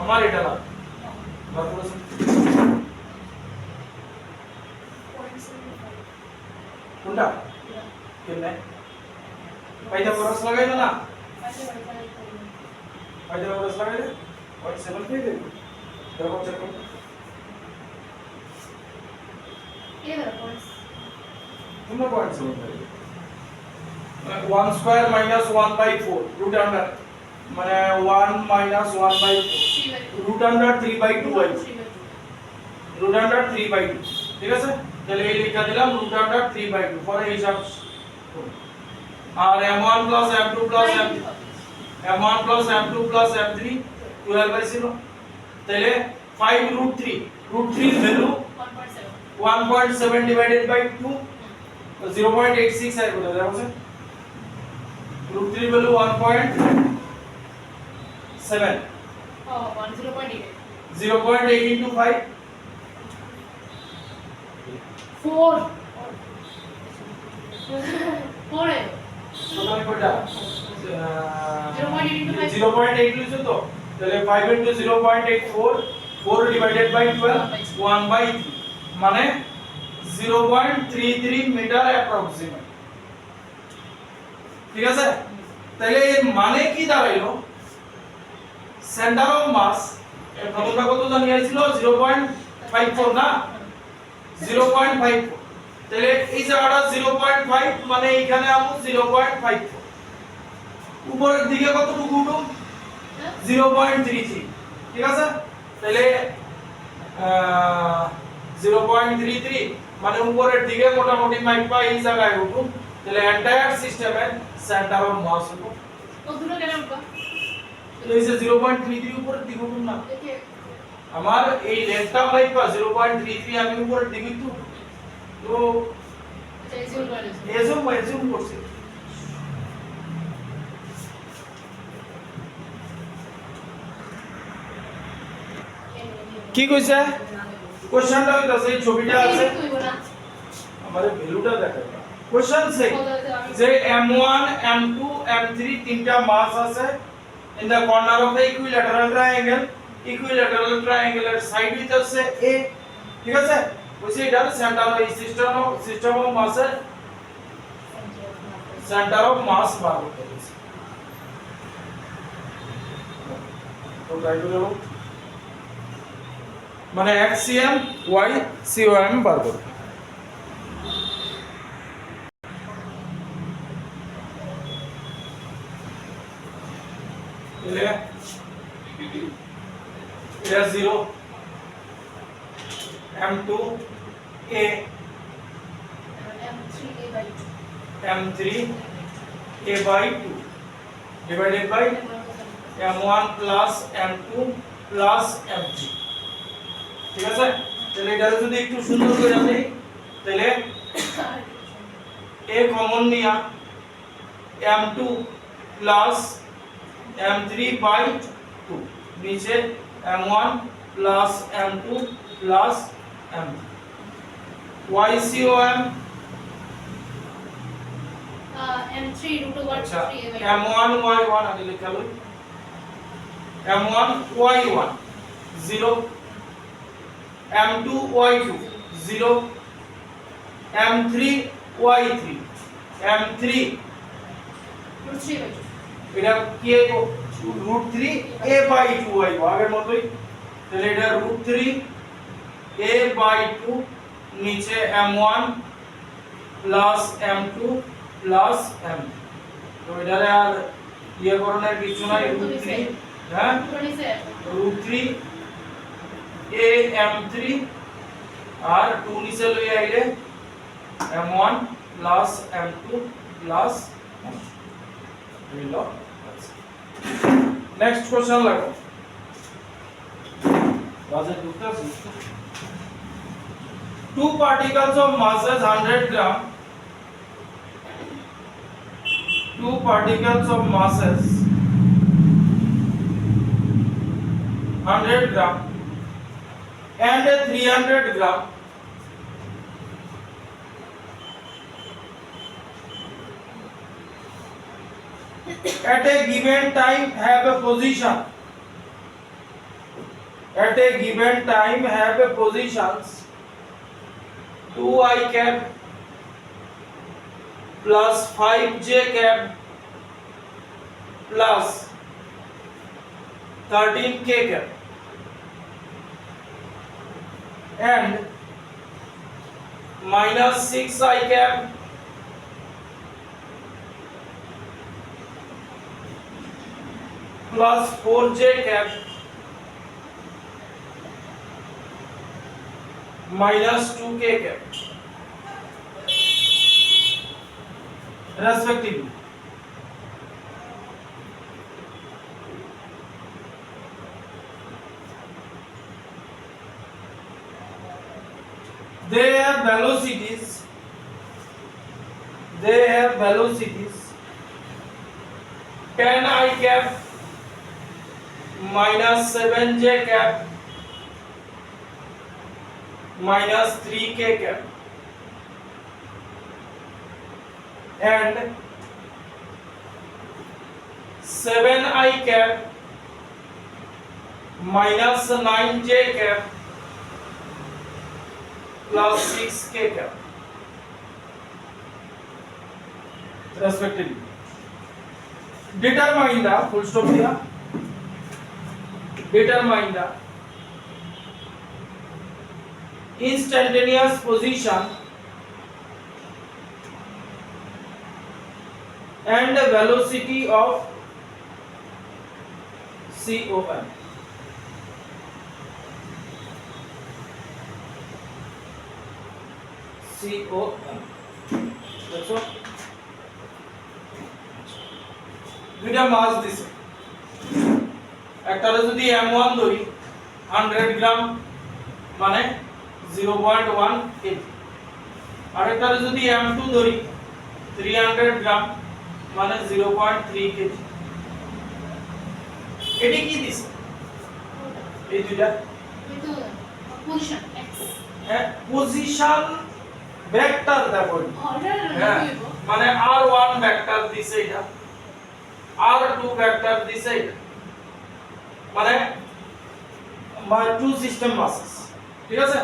A: আমার এটা লাগে তারপর কোনটা কেমনে পাইথাগোরাস লাগাইলো না পাইথাগোরাস লাগাইলে 0.7 পেয়ে দেব দেখো চেক করো তোমরা 0.7 পেয়ে 1 স্কয়ার মাইনাস 1/4 রুট আন্ডার মানে 1 মাইনাস 1/4 রুট আন্ডার 3/2 হয় রুট আন্ডার 3/2 ঠিক আছে তাহলে এই লিখা দিলাম রুট আন্ডার 3/2 পরে হিসাব আর m1 m2 m3 m1 m2 m3 12/0 তাহলে 5 √3 root 3 value 1.7 divided by 2 তো 0.86 আই বলে দেওয়া আছে root 3 value 1.7 0.8 into 5
B: 4 4
A: সমান কয়টা
B: 0.8 into 5
A: 0.8 লিখছো তো তাহলে 5 into 0.84 4 divided by 12 1 by 3 মানে 0.33 মিটার অ্যাপ্রক্সিমেট ঠিক আছে তাহলে এর মানে কি দাঁড়াইলো সেন্টার অফ মাস এর প্রথমটা কত জানিয়েছিল 0.54 না 0.54 তাহলে এই জায়গাটা 0.5 মানে এখানে আমু 0.54 উপরের দিকে কতটুকু উঠো 0.33 ঠিক আছে তাহলে 0.33 মানে উপরের দিকে মোটামুটি মাইপা এই জায়গায় উঠো তাহলে এন্টায়ার সিস্টেমের সেন্টার অফ মাস উঠো
B: কতটা কেন উঠবা
A: এই যে 0.33 উপরের দিকে উঠুন না আমার এই লেন্থটা মাইপা 0.33 আমি উপরের দিকে তো তো এজুম করছি কি কইছে কোশ্চেনটা হইতাছে এই ছবিটা আছে আমাদের ভ্যালুটা দেখো কোশ্চেন সে যে m1 m2 m3 তিনটা মাস আছে in the corner of the equilateral ট্রায়াঙ্গেলের সাইড হইতাছে a ঠিক আছে কইছে এটা সেন্টার অফ সিস্টেম অফ মাসের সেন্টার অফ মাস বার করতে বলছে তো ট্রাই করে নাও মানে xcm ycom বার করো এটা 0 m2 a m3 a by 2 divided by m1 plus m2 plus m3 ঠিক আছে তাহলে এটা যদি একটু সুন্দর করে আমি তাহলে a কমন নিয়া m2 plus m3 by 2 নিচে m1 plus m2 plus m3 ycom
B: m3 root over
A: আচ্ছা
B: 3
A: m1 y1 আগে লিখা লই m1 y1 0 m2 y2 0 m3 y3 m3
B: root 3 by 2
A: এটা কি হইবো √3 a by 2 হইবো আগের মতই তাহলে এটা √3 a by 2 নিচে m1 plus m2 plus m তো এটারে আর ইয়ে করণের কিছু নাই √3 হ্যাঁ √3 a m3 আর 2 নিচে লই আইলে m1 plus m2 plus m3 বুঝলো নেক্সট কোশ্চেন লাগো বাজে দুটো two particles of masses 100 gram two particles of masses 100 gram and 300 gram at a given time have a position at a given time have a positions 2i cap plus 5j cap plus 13k cap and minus 6i cap plus 4j cap minus 2k cap respectively. velocities 10 I cap minus 7 j cap minus 3 k cap and 7 I cap minus 9 j cap plus 6 k cap respectively. Determine the full stop here. Determine the instantaneous position and velocity of COM. That's all. দুইটা মাস দিছে একটারে যদি M1 ধরি 100 গ্রাম মানে 0.1 KG আরেকটারে যদি M2 ধরি 300 গ্রাম মানে 0.3 KG এটি কি দিছে এই দুইটা
B: কিন্তু পজিশন x
A: হ্যাঁ পজিশন ভেক্টর দেখো হ্যাঁ
B: অর্ডার
A: মানে r1 ভেক্টর দিছে এটা r2 ভেক্টর দিছে এটা মানে টু সিস্টেম মাসেস ঠিক আছে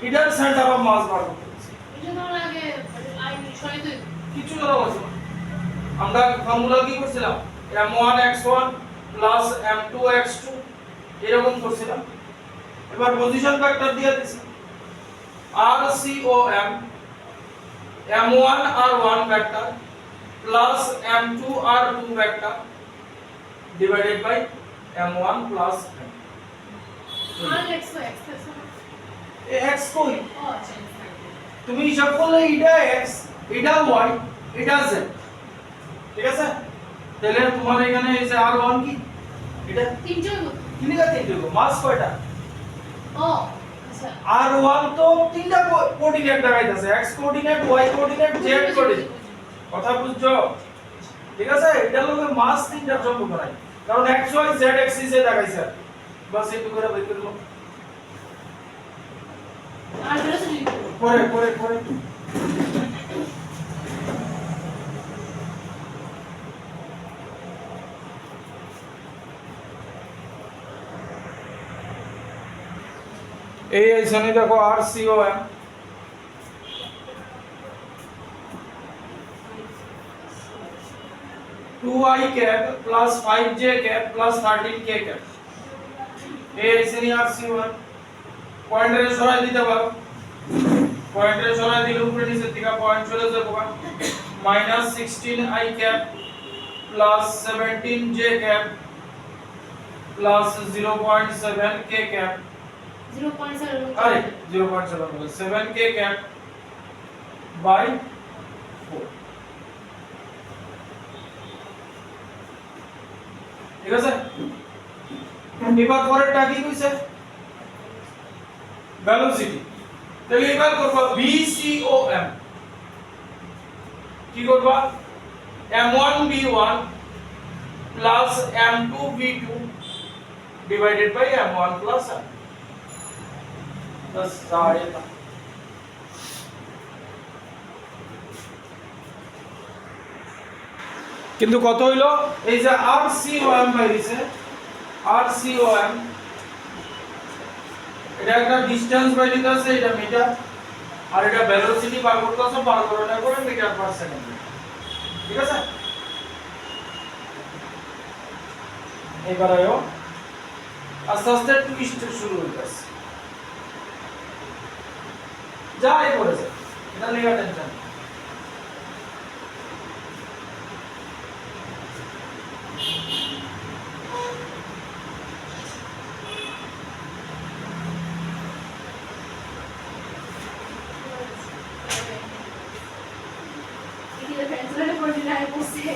A: এটার সেন্টার অফ মাস বার করতে হবে
B: এটা তো আগে আই সরিয়ে দিই
A: কিছু করা হচ্ছে না আমরা ফর্মুলা কি করছিলাম m1 x1 plus m2 x2 এরকম করছিলাম এবার পজিশন ভেক্টর দিয়ে দিছি RCOM m1 r1 vector plus m2 r2 vector divided by m1 plus m
B: আর x তো x আছে
A: এ x কই
B: ও আচ্ছা
A: তুমি হিসাব করলে এটা x এটা y এটা z ঠিক আছে তাহলে তোমার এখানে এই যে r1 কি এটা
B: তিনটে হলো
A: কি লিখা তিনটে মাস কয়টা
B: ও আচ্ছা
A: r1 তো তিনটা কোঅর্ডিনেট দেখাইতেছে x coordinate y coordinate z coordinate কথা বুঝছো ঠিক আছে এটা লগে মাস তিনটা যোগ করাই কারণ x y z axis এ দেখাইছে বাস একটু করে বের করব
B: আর ভেলোসিটি
A: করে এই এইখানে দেখো RCOM 2i cap plus 5j cap plus 13k cap এই শ্রেণী RC1 পয়েন্টারে সরাই দিতে পারো পয়েন্টারে সরাই দিলে উপরে নিচে থেকে পয়েন্ট চলে যাবে minus 16i cap plus 17j cap plus 0.7k cap
B: 0.7
A: আরে 0.7 7k cap by 4 ঠিক আছে এবার পরেরটা কি কইছে ভেলোসিটি তাহলে এবার করব VCOM কি করব m1 v1 plus m2 v2 divided by m1 plus m बस आएगा কিন্তু কত হইলো এই যে RCOM বাইরিছে RCOM এটা একটা ডিসটেন্স বাইরিতে আছে এটা মিটার আর এটা ভেলোসিটি বার করতে আছে বার করতে করে মিটার পার সেকেন্ড ঠিক আছে এবার আয়ো আস্তে আস্তে টুইস্ট শুরু হইতাছে যাই করেছে এটা নিয়ে টেনশন
B: এদিকে ফ্রেন্ডসরা পড়ে নাই বসে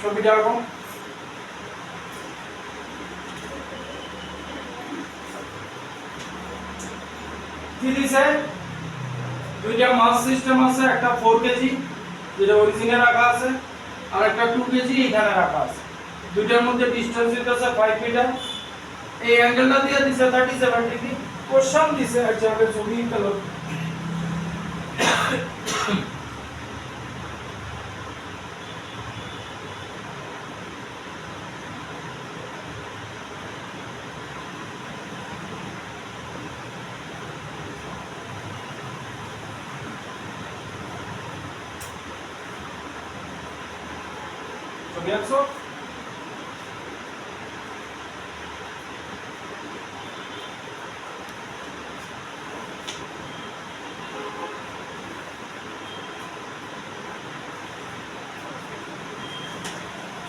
A: ছবিটা এরকম কি দিছে দুইটা মাস সিস্টেম আছে একটা 4 কেজি যেটা অরিজিনে রাখা আছে আর একটা 2 কেজি এখানে রাখা আছে দুইটার মধ্যে ডিসটেন্স দিতেছে 5 মিটার এই অ্যাঙ্গেলটা দিয়ে দিছে 37 ডিগ্রি কোশ্চেন দিছে আচ্ছা আগে ছবি পেল ছবি আঁকছো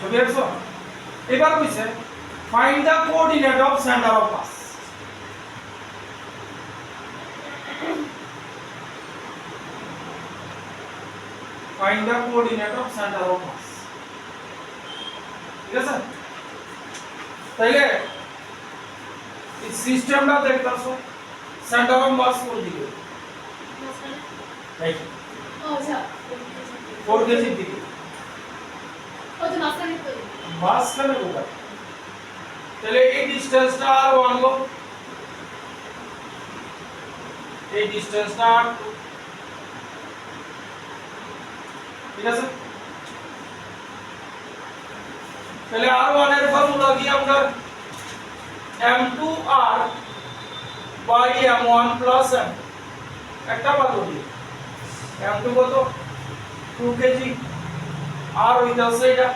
A: ছবি আঁকছো এবার কইছে find the coordinate of centre of mass find the coordinate of centre of mass ঠিক আছে তাইলে এই সিস্টেমটা দেখতাছো সেন্টার অফ মাস কোন দিকে এই
B: ও আচ্ছা
A: 4 কেজি দিকে
B: ও তো মাঝখানে তো
A: মাঝখানে কোথায় তাহলে এই ডিসটেন্সটা আর 1 লো এই ডিসটেন্সটা আর 2 ঠিক আছে তাহলে r1 এর ফর্মুলা কি আমরা m2r by m1 plus m একটা বাদ দিই m2 কত 2 কেজি আর হইতাছে এটা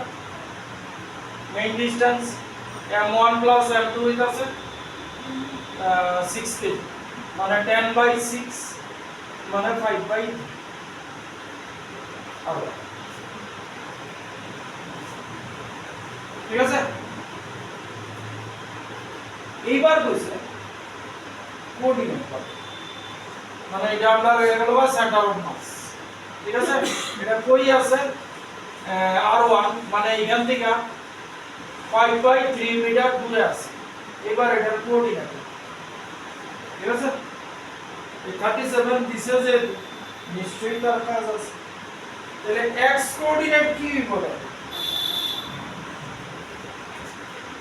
A: main distance m1 plus m2 হইতাছে 6 কেজি মানে 10 বাই 6 মানে 5 বাই আর ঠিক আছে এইবার কইছে কোঅর্ডিনেট মানে এটা আমরা হয়ে গেল বা সেন্টার অফ মাস ঠিক আছে এটা কই আছে r1 মানে এখান থেকে 5 বাই 3 মিটার দূরে আছে এবার এটা কোঅর্ডিনেট ঠিক আছে এই 37 দিছে যে নিশ্চয়ই তার কাজ আছে তাহলে x কোঅর্ডিনেট কি বলে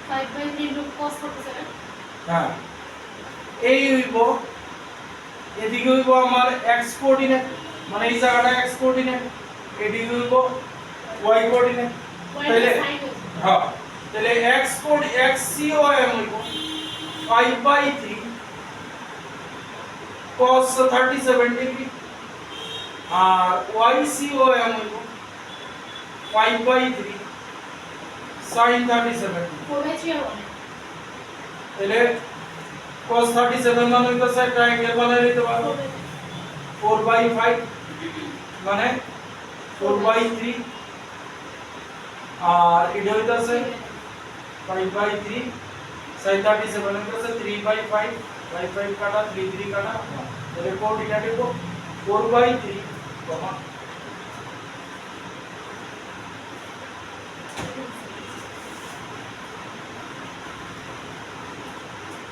B: 5 বাই 3 রুট cos করতেছে না
A: হ্যাঁ এই হইব এদিকে হইব আমার x কোঅর্ডিনেট মানে এই জায়গাটা x কোঅর্ডিনেট এদিকে হইব y কোঅর্ডিনেট তাহলে হ্যাঁ তাহলে x COM হইব 5 বাই 3 cos 37 ডিগ্রি আর y COM হইব 5 বাই 3 sin 37
B: 4 বাই 3 হবে
A: তাহলে cos 37 মানে হইতাছে ট্রায়াঙ্গেল বানাই নিতে পারবো 4 বাই 5 মানে 4 বাই 3 আর এটা হইতাছে 5 বাই 3 sin 37 হইতাছে 3 বাই 5 বাই 5 কাটা 3 3 কাটা তাহলে কোঅর্ডিনেট হইব 4 বাই 3 কমা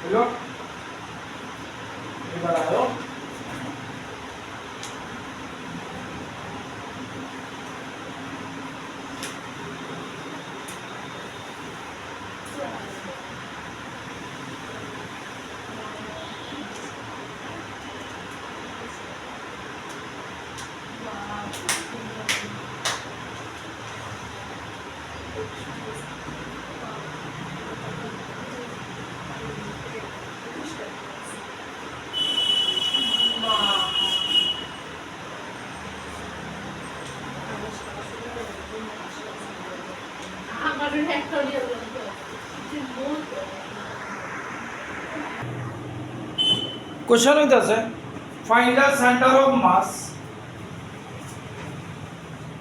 A: হলো এবার আলো
B: আমাদের একটা দিয়ে দিলাম
A: কোশ্চেন হইতাছে find the centre of mass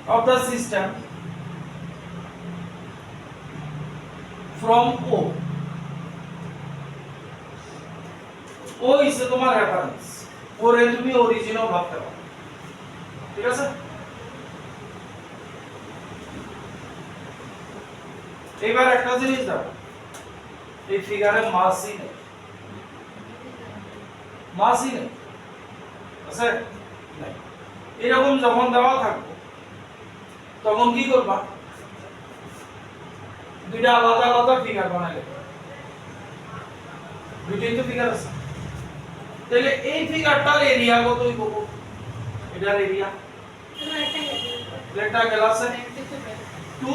A: of the system from O. O is তোমার রেফারেন্স ওরে তুমি অরিজিনও ভাবতে পারো ঠিক আছে এবার একটা জিনিস দেখো, এই ফিগারে মাসই নেই, মাসই নেই, আছে নাই। এরকম যখন দেওয়া থাকবে তখন কি করবা, দুইটা আলাদা আলাদা ফিগার বানালে, দুইটাই তো ফিগার আছে, তাহলে এই ফিগারটার এরিয়া কত হইব, এটার এরিয়া রেক্টাঙ্গেল আছে 2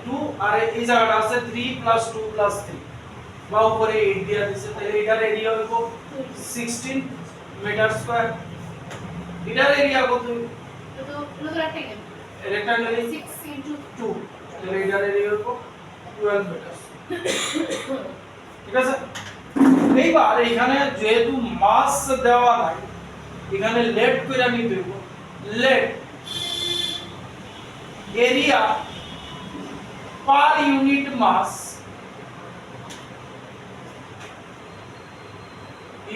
A: 2 আর এই জায়গাটা আছে 3 + 2 + 3 বা উপরে 8 দিয়া দিছে, তাহলে এটার এরিয়া হইব 16 মিটার স্কয়ার। এটার এরিয়া কত হইব, রেক্টাঙ্গেল
B: 6 ×
A: 2, তাহলে এটার এরিয়া হইব 12 মিটার। ঠিক আছে, এইবার এখানে যেহেতু মাস দেওয়া নাই, এখানে লেট করে নিতে হইব, let area per unit mass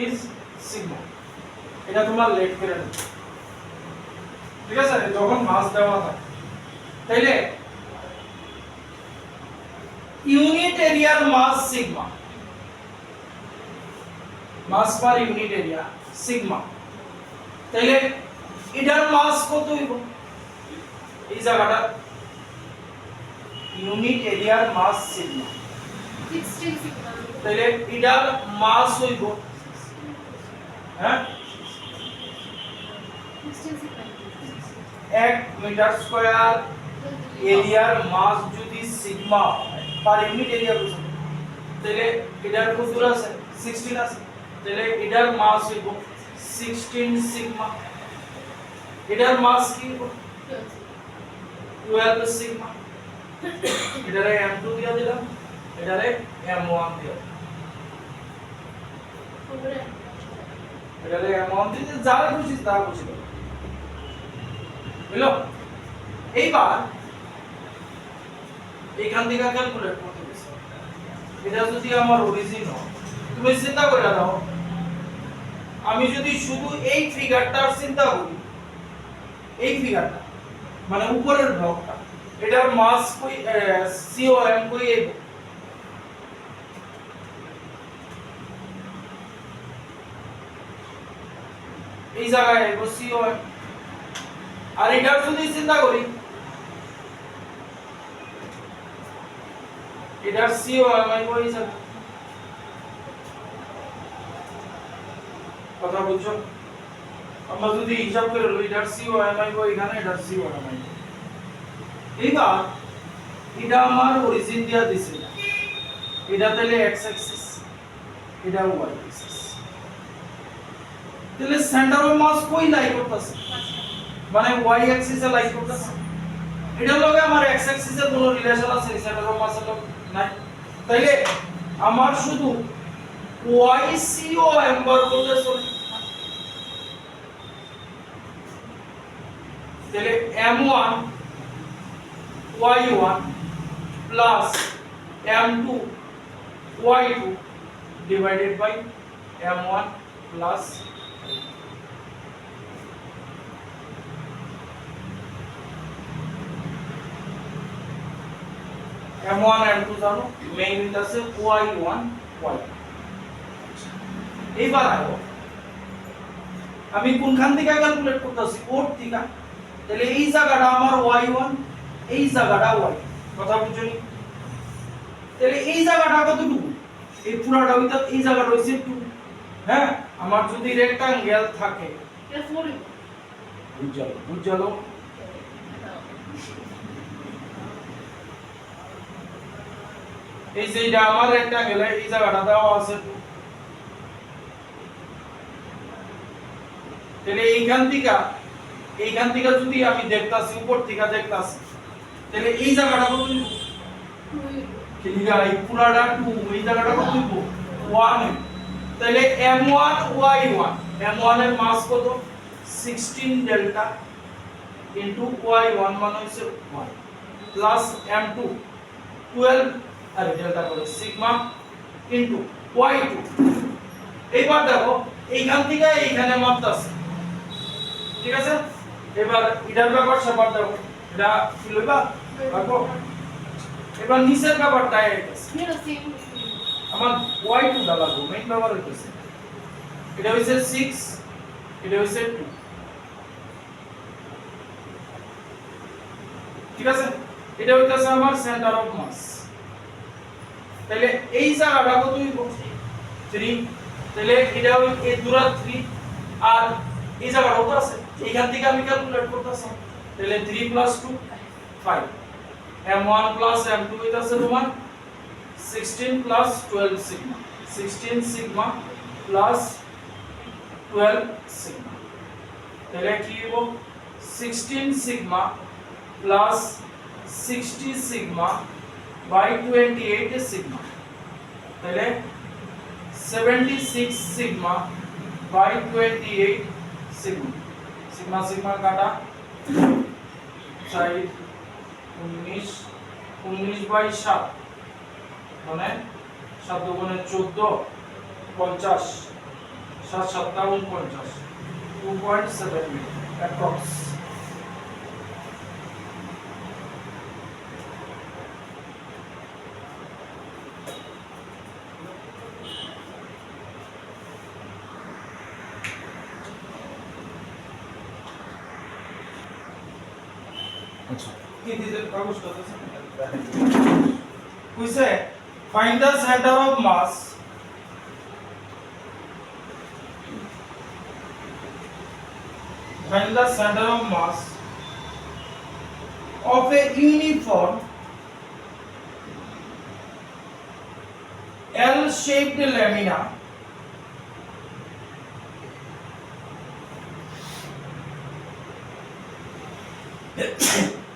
A: is sigma. এটা তোমার লেট করে নিতে, ঠিক আছে, যখন মাস দেওয়া থাকে, তাইলে ইউনিট এরিয়ার মাস সিগমা, মাস পার ইউনিট এরিয়া সিগমা, তাইলে এটার মাস কত হইব, এই জায়গাটা ইউনিট এরিয়ার মাস সিগমা,
B: 16 সিগমা,
A: তাইলে এটার মাস হইব, হ্যাঁ
B: 16 সিগমা
A: 1 মিটার স্কয়ার এরিয়ার মাস যদি সিগমা পার ইউনিট এরিয়া বুঝো, তাহলে এটার কত দূর আছে 16 আছে, তাহলে এটার মাস হইব 16 সিগমা, এটার মাস কি হইব 12 সিগমা, এটারে m2 দিয়া দিলাম, এটারে m1 দিয়া দিলাম,
B: উপরে
A: এটারে m1 দিতে যা খুশি তা খুশি বুঝলো। এইবার এইখান থেকে ক্যালকুলেট করতে হবে, এটা যদি আমার অরিজিন হয়, তুমি চিন্তা করে দাও, আমি যদি শুধু এই ফিগারটার চিন্তা করি, এই ফিগারটা মানে উপরের ব্লকটা, এটার মাস কই সিওএম কই এই এই জায়গায় এই সিওএম, আর এটার যদি চিন্তা করি, এটার সিওএম আই কই জায়গা, কথা বুঝছো, আমরা যদি হিসাব করে লই, এটার সিওএম আই কই এখানে, এটার সিওএম আই, এইবার এটা আমার অরিজিন দিয়া দিছে, এটা তাহলে x অ্যাক্সিস, এটা y অ্যাক্সিস, তাহলে সেন্টার অফ মাস কই লাই করতেছে, মানে y অ্যাক্সিসে লাই করতেছে, এটার লগে আমার x অ্যাক্সিসের কোনো রিলেশন আছে সেন্টার অফ মাসের লগে নাই, তাইলে আমার শুধু y COM বার করলে চলে, তাহলে m1 y1 plus m2 y2 divided by m1 plus m1 m2 জানো মেইন আছে y1 y, এইবার আসো আমি কোনখান থেকে ক্যালকুলেট করতেছি, কোড থেকে, তাহলে এই জায়গাটা আমার y1, এই জায়গাটা y, কথা বুঝছনি, তাহলে এই জায়গাটা কতটুকু, এই পুরাটা হইতা এই জায়গাটা হইছে 2, হ্যাঁ, আমার যদি রেক্টাঙ্গেল থাকে,
B: এটা 4
A: বুঝালো, এই যে এটা আমার রেক্টাঙ্গেল, এই জায়গাটা দেওয়া আছে 2, তাহলে এইখান থেকে যদি আমি দেখতাছি, উপর থেকে দেখতাছি, তাহলে এই জায়গাটা কত হইব, কিলিগা এই পুরাটা 2, এই জায়গাটা কত হইব 1, তাহলে m1 y1, m1 এর মাস কত 16 ডেল্টা ইনটু y1 মানে হইছে 1 প্লাস m2 12 আর ডেল্টা করে সিগমা ইনটু y2। এইবার দেখো এইখান থেকে এইখানে মাপতাছে, ঠিক আছে, এবার এটার ব্যাপার সবার দেখো, এটা কি লইবা রাখো, এবার নিচের ব্যাপারটা আইতেছে
B: Mira, sim.
A: আমার y2 টা লাগবে মেইন ব্যাপার হইতেছে এটা হইছে 6 এটা হইছে 2 ঠিক আছে এটা হইতাছে আমার সেন্টার অফ মাস তাহলে এই জায়গাটা কত হইব 3 তাহলে এটা হই এই দূরা 3 আর এই জায়গাটা কত আছে এইখান থেকে আমি ক্যালকুলেট করতেছি তাহলে 3 + 2 5 m1 + m2 হইতাছে তোমার 16 + 12 sigma 16 sigma plus 12 sigma তাহলে কি হইব 16 sigma plus 60 sigma by 28 sigma তাহলে 76 sigma by 28 sigma sigma sigma কাটা 4 19 19 by 7 মানে 7 দুগুণে 14 50 7 7 49 2.7 মিটার অ্যাপ্রক্স আচ্ছা কি দিতে কাগজটা আছে কইছে find the center of mass find the center of mass of a uniform L-shaped lamina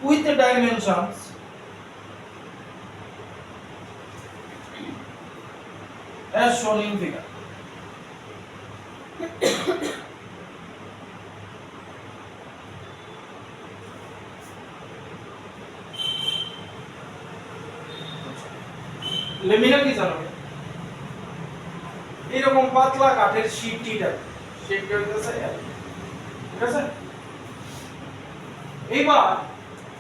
A: with the dimensions as shown in figure. Lamina কি জানো এরকম পাতলা কাঠের শীটটা শীটটা হইতাছে ঠিক আছে এইবার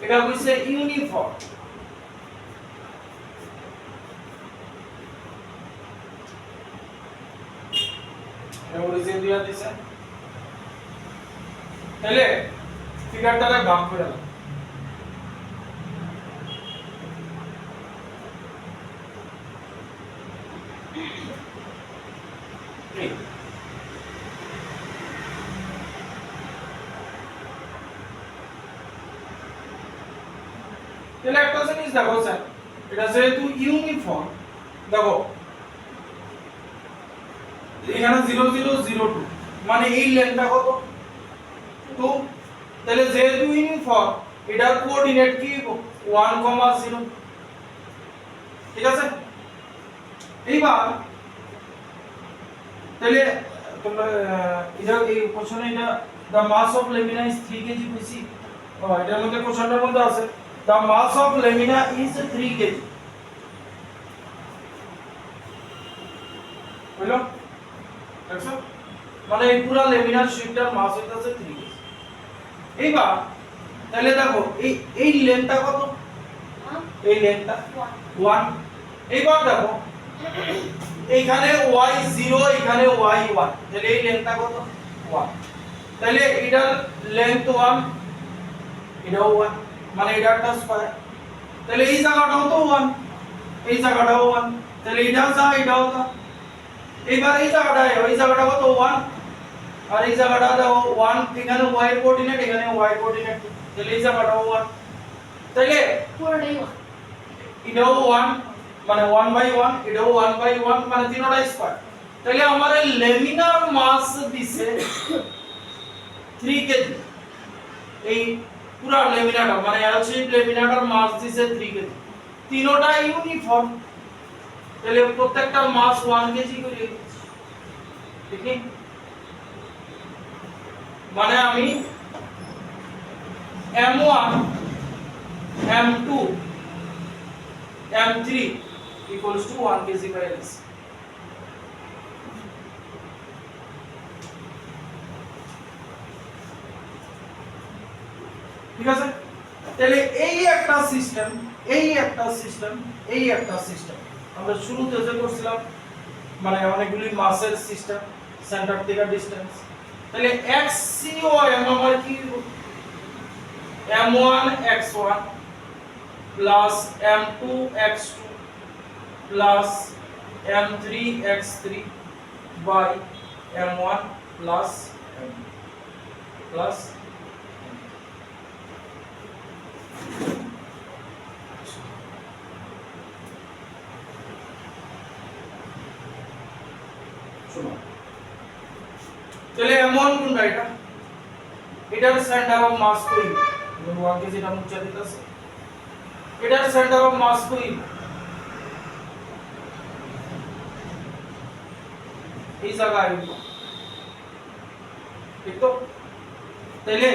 A: এটা হইছে ইউনিফর্ম এটা অরিজিন দিয়া দিছে তাহলে ফিগারটারে ভাগ করে দাও তাহলে একটা জিনিস দেখো স্যার এটা যেহেতু ইউনিফর্ম দেখো এখানে 0002 মানে এই লেন্থটা কত 2 তাহলে যেহেতু ইউনিফর্ম এটার কোঅর্ডিনেট কি 1,0 ঠিক আছে এইবার তাহলে তোমরা এটা এই কোশ্চেনে এটা the mass of lamina is 3 kg বুঝছি এটার মধ্যে কোশ্চেনটার মধ্যে আছে the mass of lamina is 3 kg হলো দেখছো মানে এই পুরো লেমিনার শীটটার মাস হইতাছে 3 kg এইবার তাহলে দেখো এই লেন্থটা কত এই লেন্থটা 1 এইবার দেখো এইখানে y0 এখানে y1 তাহলে এই লেন্থটা কত 1 তাহলে এটার লেন্থ 1 এটাও 1 মানে এটারটা স্কয়ার তাহলে এই জায়গাটাও তো 1 এই জায়গাটাও 1 তাহলে এটাও যা এটাও যা এইবার এই জায়গাটা কত 1 আর এই জায়গাটা দাও 1 এখানে y কোঅর্ডিনেট এখানে y কোঅর্ডিনেট তাহলে এই জায়গাটাও 1 তাহলে
B: পুরোটাই 1
A: এটাও 1 মানে 1/1 এটাও 1/1 মানে তিনটাই স্কয়ার তাহলে আমাদের লেমিনার মাস দিছে 3 কেজি এই পুরো লেমিনাটা মানে এল-শেপ লেমিনাটার মাস দিছে 3 কেজি তিনটা ইউনিফর্ম তাহলে প্রত্যেকটার মাস 1 কেজি করে ঠিক আছে মানে আমি m1 m2 m3 equals to 1 kg by LC ঠিক আছে তাহলে এই একটা সিস্টেম, এই একটা সিস্টেম, এই একটা সিস্টেম আমরা শুরুতে যে করছিলাম, মানে অনেকগুলি মাসের সিস্টেম, সেন্টার থেকে ডিসটেন্স। তাহলে XCOM আমার কি M1 x1 plus M2 x2 plus M3 x3 by M1 plus M plus শোনো, তাহলে M1 কোনটা? এটা এটার সেন্টার অফ মাস কই? ওয়ানকে যেটা মুছা দিতেছে, এটার সেন্টার অফ মাস কই? এই জায়গায়, ঠিক তো? তাইলে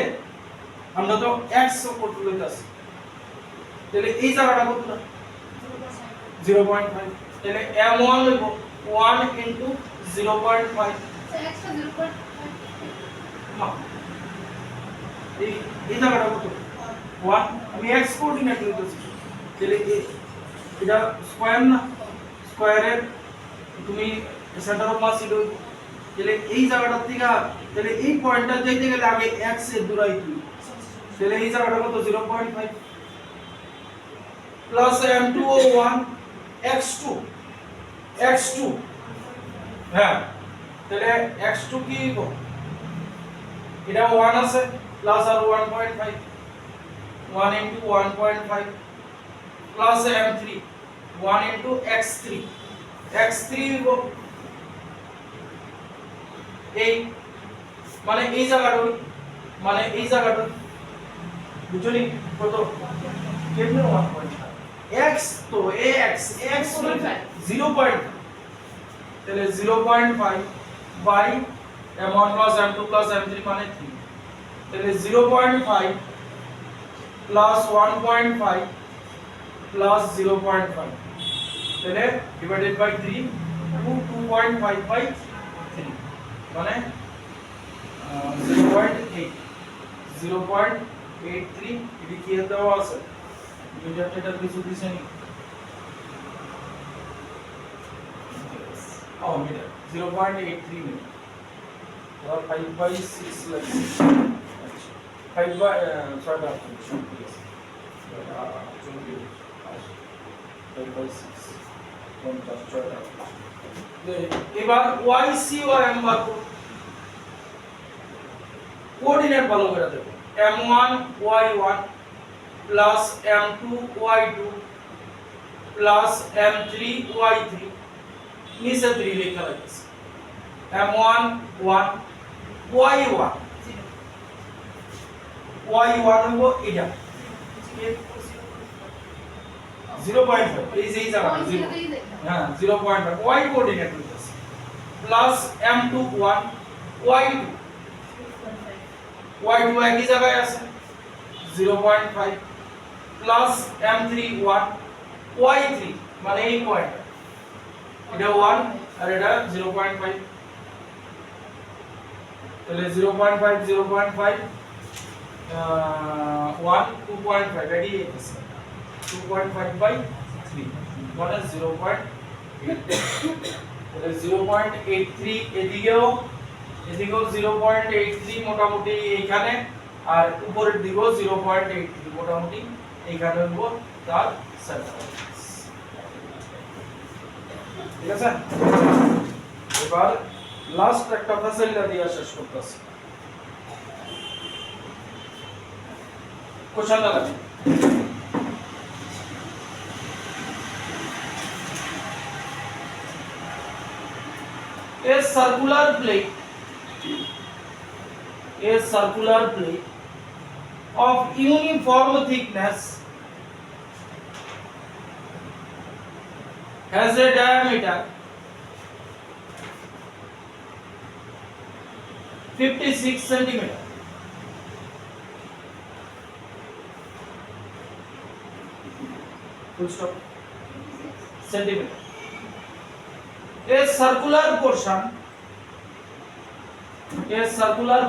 A: আমরা তো x কত লইতাছি, তাহলে এই জায়গাটা কত না? 0.5। তাহলে M1 হইব 1 into 0.5।
B: এক্সট্রা 0.5
A: এই জায়গাটা কত? 1। আমি x কোঅর্ডিনেট লইতেছি, তাহলে এটা স্কয়ার না, স্কয়ারের তুমি সেন্টার অফ মাস ইলো, তাহলে এই জায়গাটা থেকে, তাহলে এই পয়েন্টটা যাইতে গেলে আগে x এর দূরাই কি, তাহলে এই জায়গাটা কত? 0.5 প্লাস M2 ও 1 x2 হ্যাঁ, তাহলে x2 কি হইব? এটা 1 আছে প্লাস আর 1.5, 1 into 1.5 plus M3 1 into x3 হইব এই, মানে এই জায়গাটা, মানে এই জায়গাটা বুঝলি কত? কেমনে 1.5 x তো x 0.5, তাহলে 0.5 by M1 plus M2 plus M3 মানে 3, তাহলে 0.5 plus 1.5 plus 0.5, তাহলে ডিভাইডেড বাই 3 2.5 বাই 3 মানে 0.83। এটি কি দেওয়া আছে? মিটারটা কিছু দিছে নি? মিটার 0.83 মিটার, और 5/6 লাগছে। আচ্ছা 5 বাই 6 টা আছে, 5/6 50 টা। এবার YCOM বার করব, কোঅর্ডিনেট ভালো করে দেব। M1 y1 plus M2 y2 plus M3 y3, নিচে 3 লেখা লাগছে। M1 1 y1 হইব এটা 0.5, এই যে এই জায়গাটা 0, হ্যাঁ 0.5 y কোঅর্ডিনেট হইতাছে প্লাস M2 1 y2 একই জায়গায় আছে 0.5 প্লাস M3 1 y3 মানে এই পয়েন্ট, এটা 1 আর এটা 0.5, তাহলে 0.5 0.5 1 2.5 এটি আছে 2.5 বাই 3 মানে 0.8, তাহলে 0.83 এদিকেও 0.83 মোটামুটি এইখানে, আর উপরের দিকেও 0.83 মোটামুটি এইখানে হইব তার সেন্টার। ঠিক আছে, এবার লাস্ট একটা ফ্যাসিলিটি দিয়ে শেষ করতেছি। কোশ্চেনটা লাগে a circular plate of uniform thickness has a diameter 56 centimeter. Full stop. Centimeter. A circular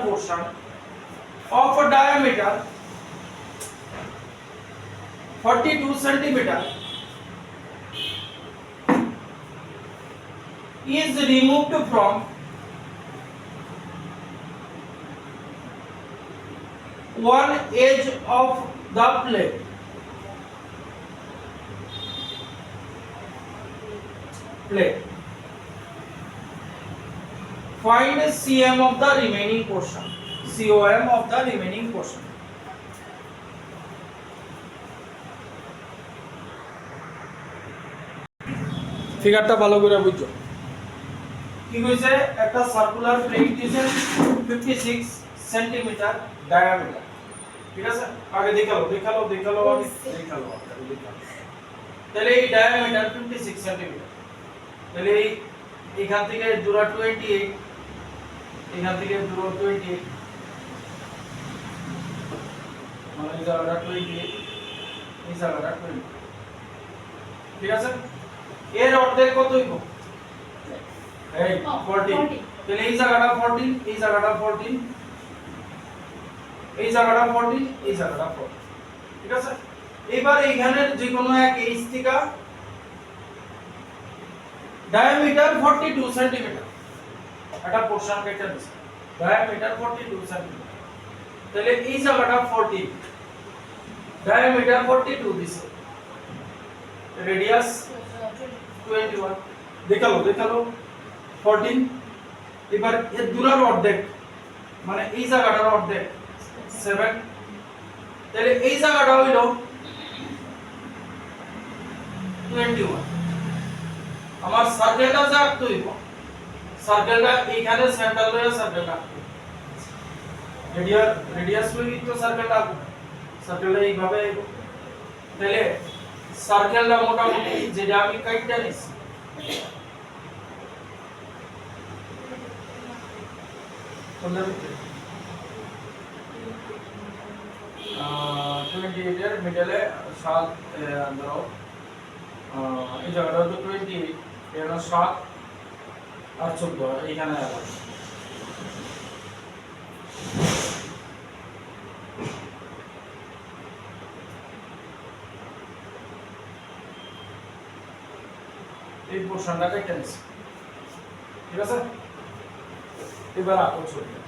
A: portion of a diameter 42 centimeter is removed from one edge of the plate. Find CM of the remaining portion. COM of the remaining portion. ফিগারটা ভালো করে বুঝছো। কি কইছে একটা circular plate দিয়েছে 56 centimetre diameter. ঠিক আছে, আগে দেখালো আগে দেখালো। তাহলে এই ডায়ামিটার 56 সেন্টিমিটার। তাহলে এখান থেকে দূরা 28, এখান থেকে দূরা 28, মানে এই জায়গাটা 28, এই জায়গাটা 20। ঠিক আছে, এর অর্ধেক কত হইব? এই 40। তাহলে এই জায়গাটা 14, এই জায়গাটা 14, এই জায়গাটা 14, এই জায়গাটা 14। ঠিক আছে, এবার এইখানের যে কোনো এক এইচ থেকে ডায়ামিটার 42 সেন্টিমিটার একটা পোরশন কেটে দিছে, ডায়ামিটার 42 সেন্টিমিটার। তাহলে এই জায়গাটা 14, ডায়ামিটার 42 দিছে, রেডিয়াস 21। দেখালো 14। এবার এর দূরের অর্ধেক মানে এই জায়গাটার অর্ধেক 7। তাহলে এই জায়গাটা হইল 21। আমার সার্কেলটা যা আঁকতে হইব, সার্কেলটা এইখানে সেন্টার লয়ে সার্কেলটা আঁকতে হইব। রেডিয়াস লই তো সার্কেলটা আঁকবো, সার্কেলটা এইভাবে আইব। তাহলে সার্কেলটা মোটামুটি যেটা আমি কাইটটা নিছি, কোনটার ভিতরে 28 এর মিডলে 7 ধরো, এই জায়গাটা হচ্ছে 28, এর 7 আর 14 এইখানে আছে। এই পোরশনটা কেটে নিছি। ঠিক আছে, এবার আঁকো ছবিটা।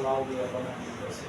A: লাল দিয়ে বানাইতেছি।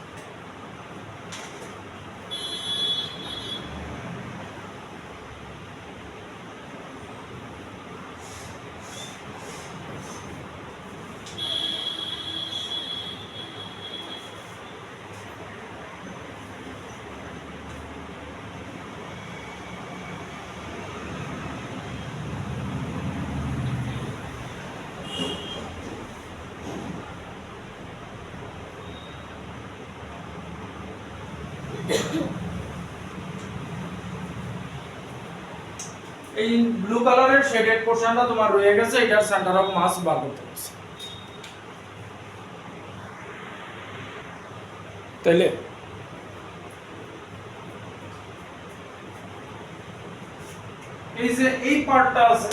A: এই ব্লু কালারের শেডেড পোরশনটা তোমার রয়ে গেছে, এটার সেন্টার অফ মাস বার করতে হবে। তাইলে এই যে এই পার্টটা আছে,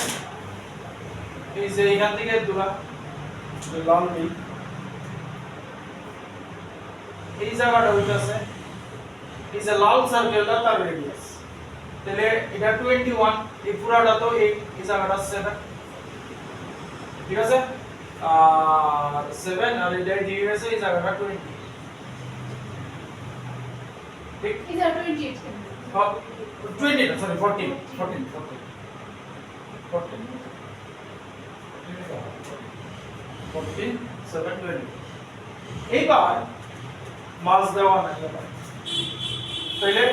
A: এই যে এখান থেকে দূরা লাল নেই, এই জায়গাটা হইতাছে এই যে লাল সার্কেলটা তার রেডিয়াস। তাহলে এটা 21, এই পুরাটা তো এই জায়গাটা 7। ঠিক আছে, আর 7 আর এটা দিয়ে গেছে এই জায়গাটা 20। ঠিক,
B: এই যে 28
A: 20 না, সরি 14 7 20। এইবার মাস দেওয়া নাই এবার, তাইলে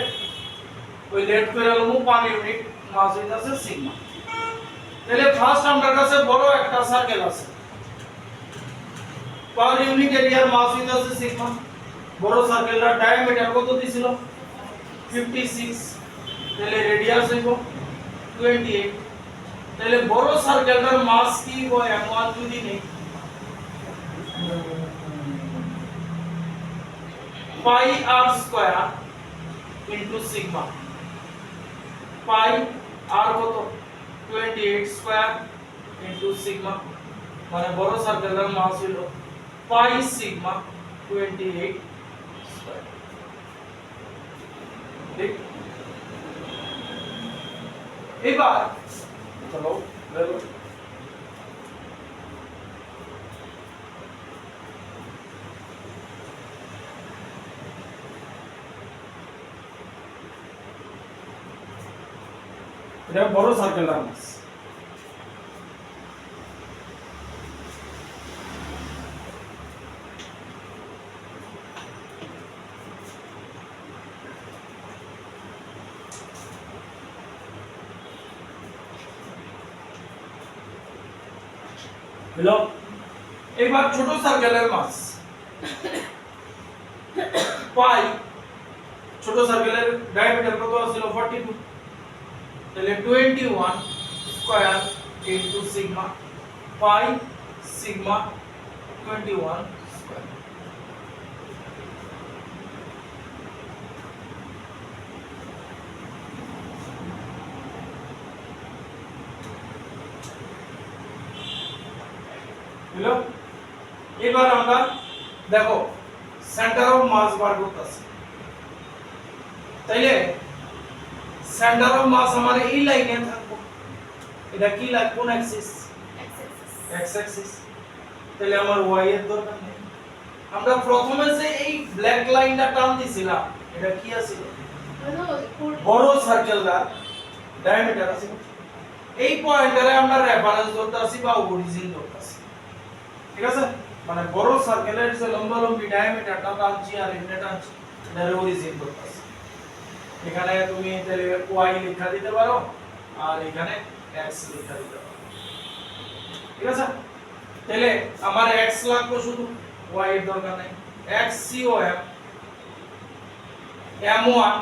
A: ওই লেট করে লমু পার ইউনিট মাস হইতাছে সিগমা। তাহলে ফার্স্ট আমার কাছে বড় একটা সার্কেল আছে, পার ইউনিট এরিয়ার মাস হইতাছে সিগমা। বড় সার্কেলটার ডায়ামিটার কত দিছিল? 56। তাহলে রেডিয়াস হইব 28। তাহলে বড় সার্কেলটার মাস কি হয় m1 যদি নেই, পাই r স্কয়ার ইনটু সিগমা। পাই আর কত? 28 স্কয়ার ইনটু সিগমা, মানে বড় সার্কেলের মাস হলো পাই সিগমা 28 স্কয়ার। ঠিক, এবার চলো দেখো এটা বড় সার্কেলের মাস। হলো, এবার ছোট সার্কেলের মাস পাই। ছোট সার্কেলের ডায়ামিটার কত ছিল 42, তাহলে 21 স্কয়ার ইনটু সিগমা পাই সিগমা 21 স্কয়ার। হলো, এবার আমরা দেখো সেন্টার অফ মাস বার করতেছি। তাইলে সেন্টার অফ মাস আমার এই লাইনে থাকবে। এটা কি লাইন, কোন অ্যাক্সিস? X Axis. তাহলে আমার ওয়াই এর দরকার নেই। আমরা প্রথমে যে এই ব্ল্যাক লাইনটা টান দিছিলাম, এটা কি আছিল? বড় সার্কেলটার ডায়ামিটার আছে। এই পয়েন্টে আমরা রেফারেন্স ধরতেছি বা অরিজিন ধরতেছি। ঠিক আছে, মানে বড় সার্কেলের যে লম্বা লম্বি ডায়ামিটারটা টানছি আর এমনি টানছি, এটার অরিজিন ধরতেছি। এখানে তুমি তাহলে y লেখা দিতে পারো আর এখানে x লেখা দিতে পারো। ঠিক আছে, তাহলে আমার x লাগবে শুধু, y এর দরকার নাই। x COM M1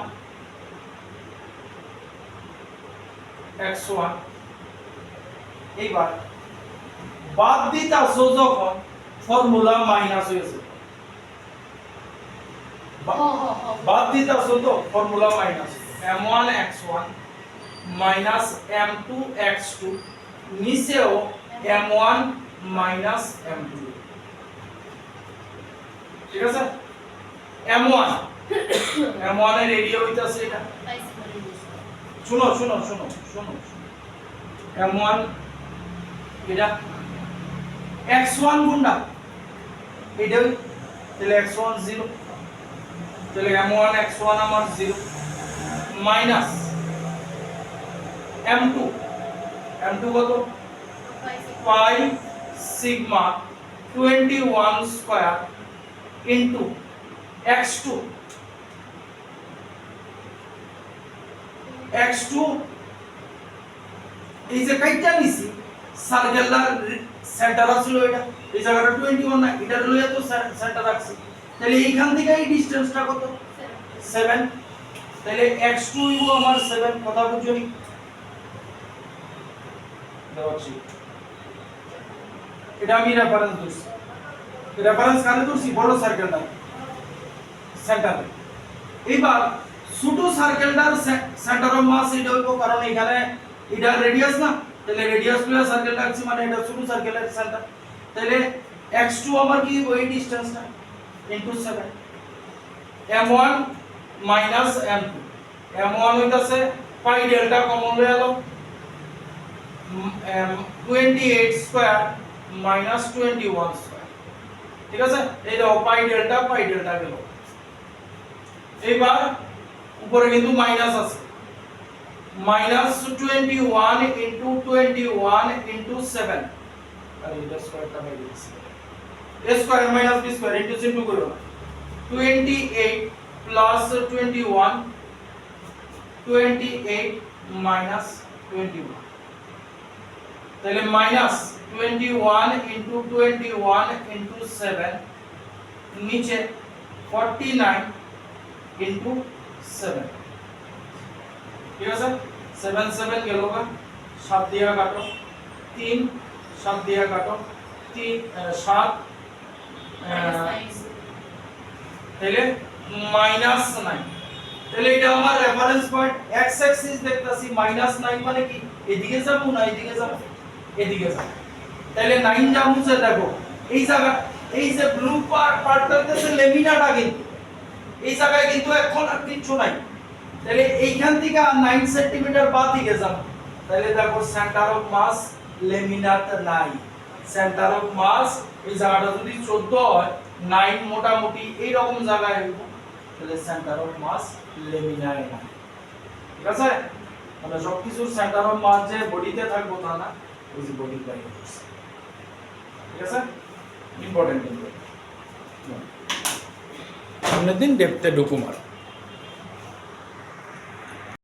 A: x1। এইবার বাদ দিতাছো যখন ফর্মুলা মাইনাস হয়েছে, বাদ দিতাছো তো formula minus m1 x1 minus m2 x2 নিচেও m1 মাইনাস m2। ঠিক আছে, m1 m1 এর এরিয়া হইতাছে এটা। শুনো শুনো শুনো শুনো, m1 এটা x1 গুণটা এটা, তাহলে x1 0, তাহলে m1 x1 আমার 0 মাইনাস m2 কত? পাই সিগমা 21 স্কয়ার ইনটু x2 এই যে কাইটা নিছি সার্কেলার সেন্টার আছিল এটা, এই জায়গাটা 21 না, এটা লইয়া তো সেন্টার রাখছি। তাহলে এইখান থেকে এই ডিসটেন্সটা কত? 7। তাহলে x2 ইউ আমার 7, কথা বুঝছনি? দেওয়াছি, এটা আমি রেফারেন্স ধরছি। রেফারেন্স কানে ধরছি? বড় সার্কেলটা সেন্টারে। এইবার ছোট সার্কেলটার সেন্টার অফ মাস এটা হইব, কারণ এখানে এটা রেডিয়াস না, তাহলে রেডিয়াস প্লাস সার্কেল রাখছি মানে এটা ছোট সার্কেলের সেন্টার। তাহলে x2 আমার কি ওই ডিসটেন্সটা into 7 m1 minus m2। m1 হইতাছে পাই ডেল্টা কমন লয়ে আলো 28 স্কয়ার মাইনাস 21 স্কয়ার। ঠিক আছে, এই দাও পাই ডেল্টা গেল। এইবার উপরে কিন্তু মাইনাস আছে, মাইনাস 21 ইনটু 21 ইনটু 7, আর এটা স্কয়ারটা বাইরে গেছে, a square minus b square into simple করো না, 28 প্লাস 21 28 মাইনাস 21, তাহলে মাইনাস 21 ইনটু 21 ইনটু 7 নিচে 49 ইনটু 7। ঠিক আছে, 7 7 গেল গা, 7 দিয়া কাটো, 3 7 দিয়া কাটো, 3 7 তাহলে মাইনাস 9। তাহলে এটা আমার রেফারেন্স পয়েন্ট, x অ্যাক্সিস দেখতাছি -9 মানে কি এদিকে যাব না এদিকে যাব? এদিকে যাব। তাহলে 9 যাবো, দেখো এই জায়গা এই যে ব্লু পার্টটাতে যে লেমিনাটা কিন্তু এই জায়গায় কিন্তু এখন আর কিছু নাই। তাহলে এইখান থেকে 9 সেন্টিমিটার বাদ দিকে যাব, তাহলে দেখো সেন্টার অফ মাস লেমিনাতে নাই। সেন্টার অফ মাস এই জায়গাটা যদি 14 হয়, 9 মোটামুটি এই রকম জায়গায় হইব, তাহলে সেন্টার অফ মাস লেমিনায় নাই। ঠিক আছে, মানে সবকিছুর সেন্টার অফ মাস যে বডিতে থাকবো তা না, ওই যে বডির বাইরে করছে। ঠিক আছে, ইম্পর্টেন্ট কিন্তু। সামনের দিন ডেপথে ডকুমার।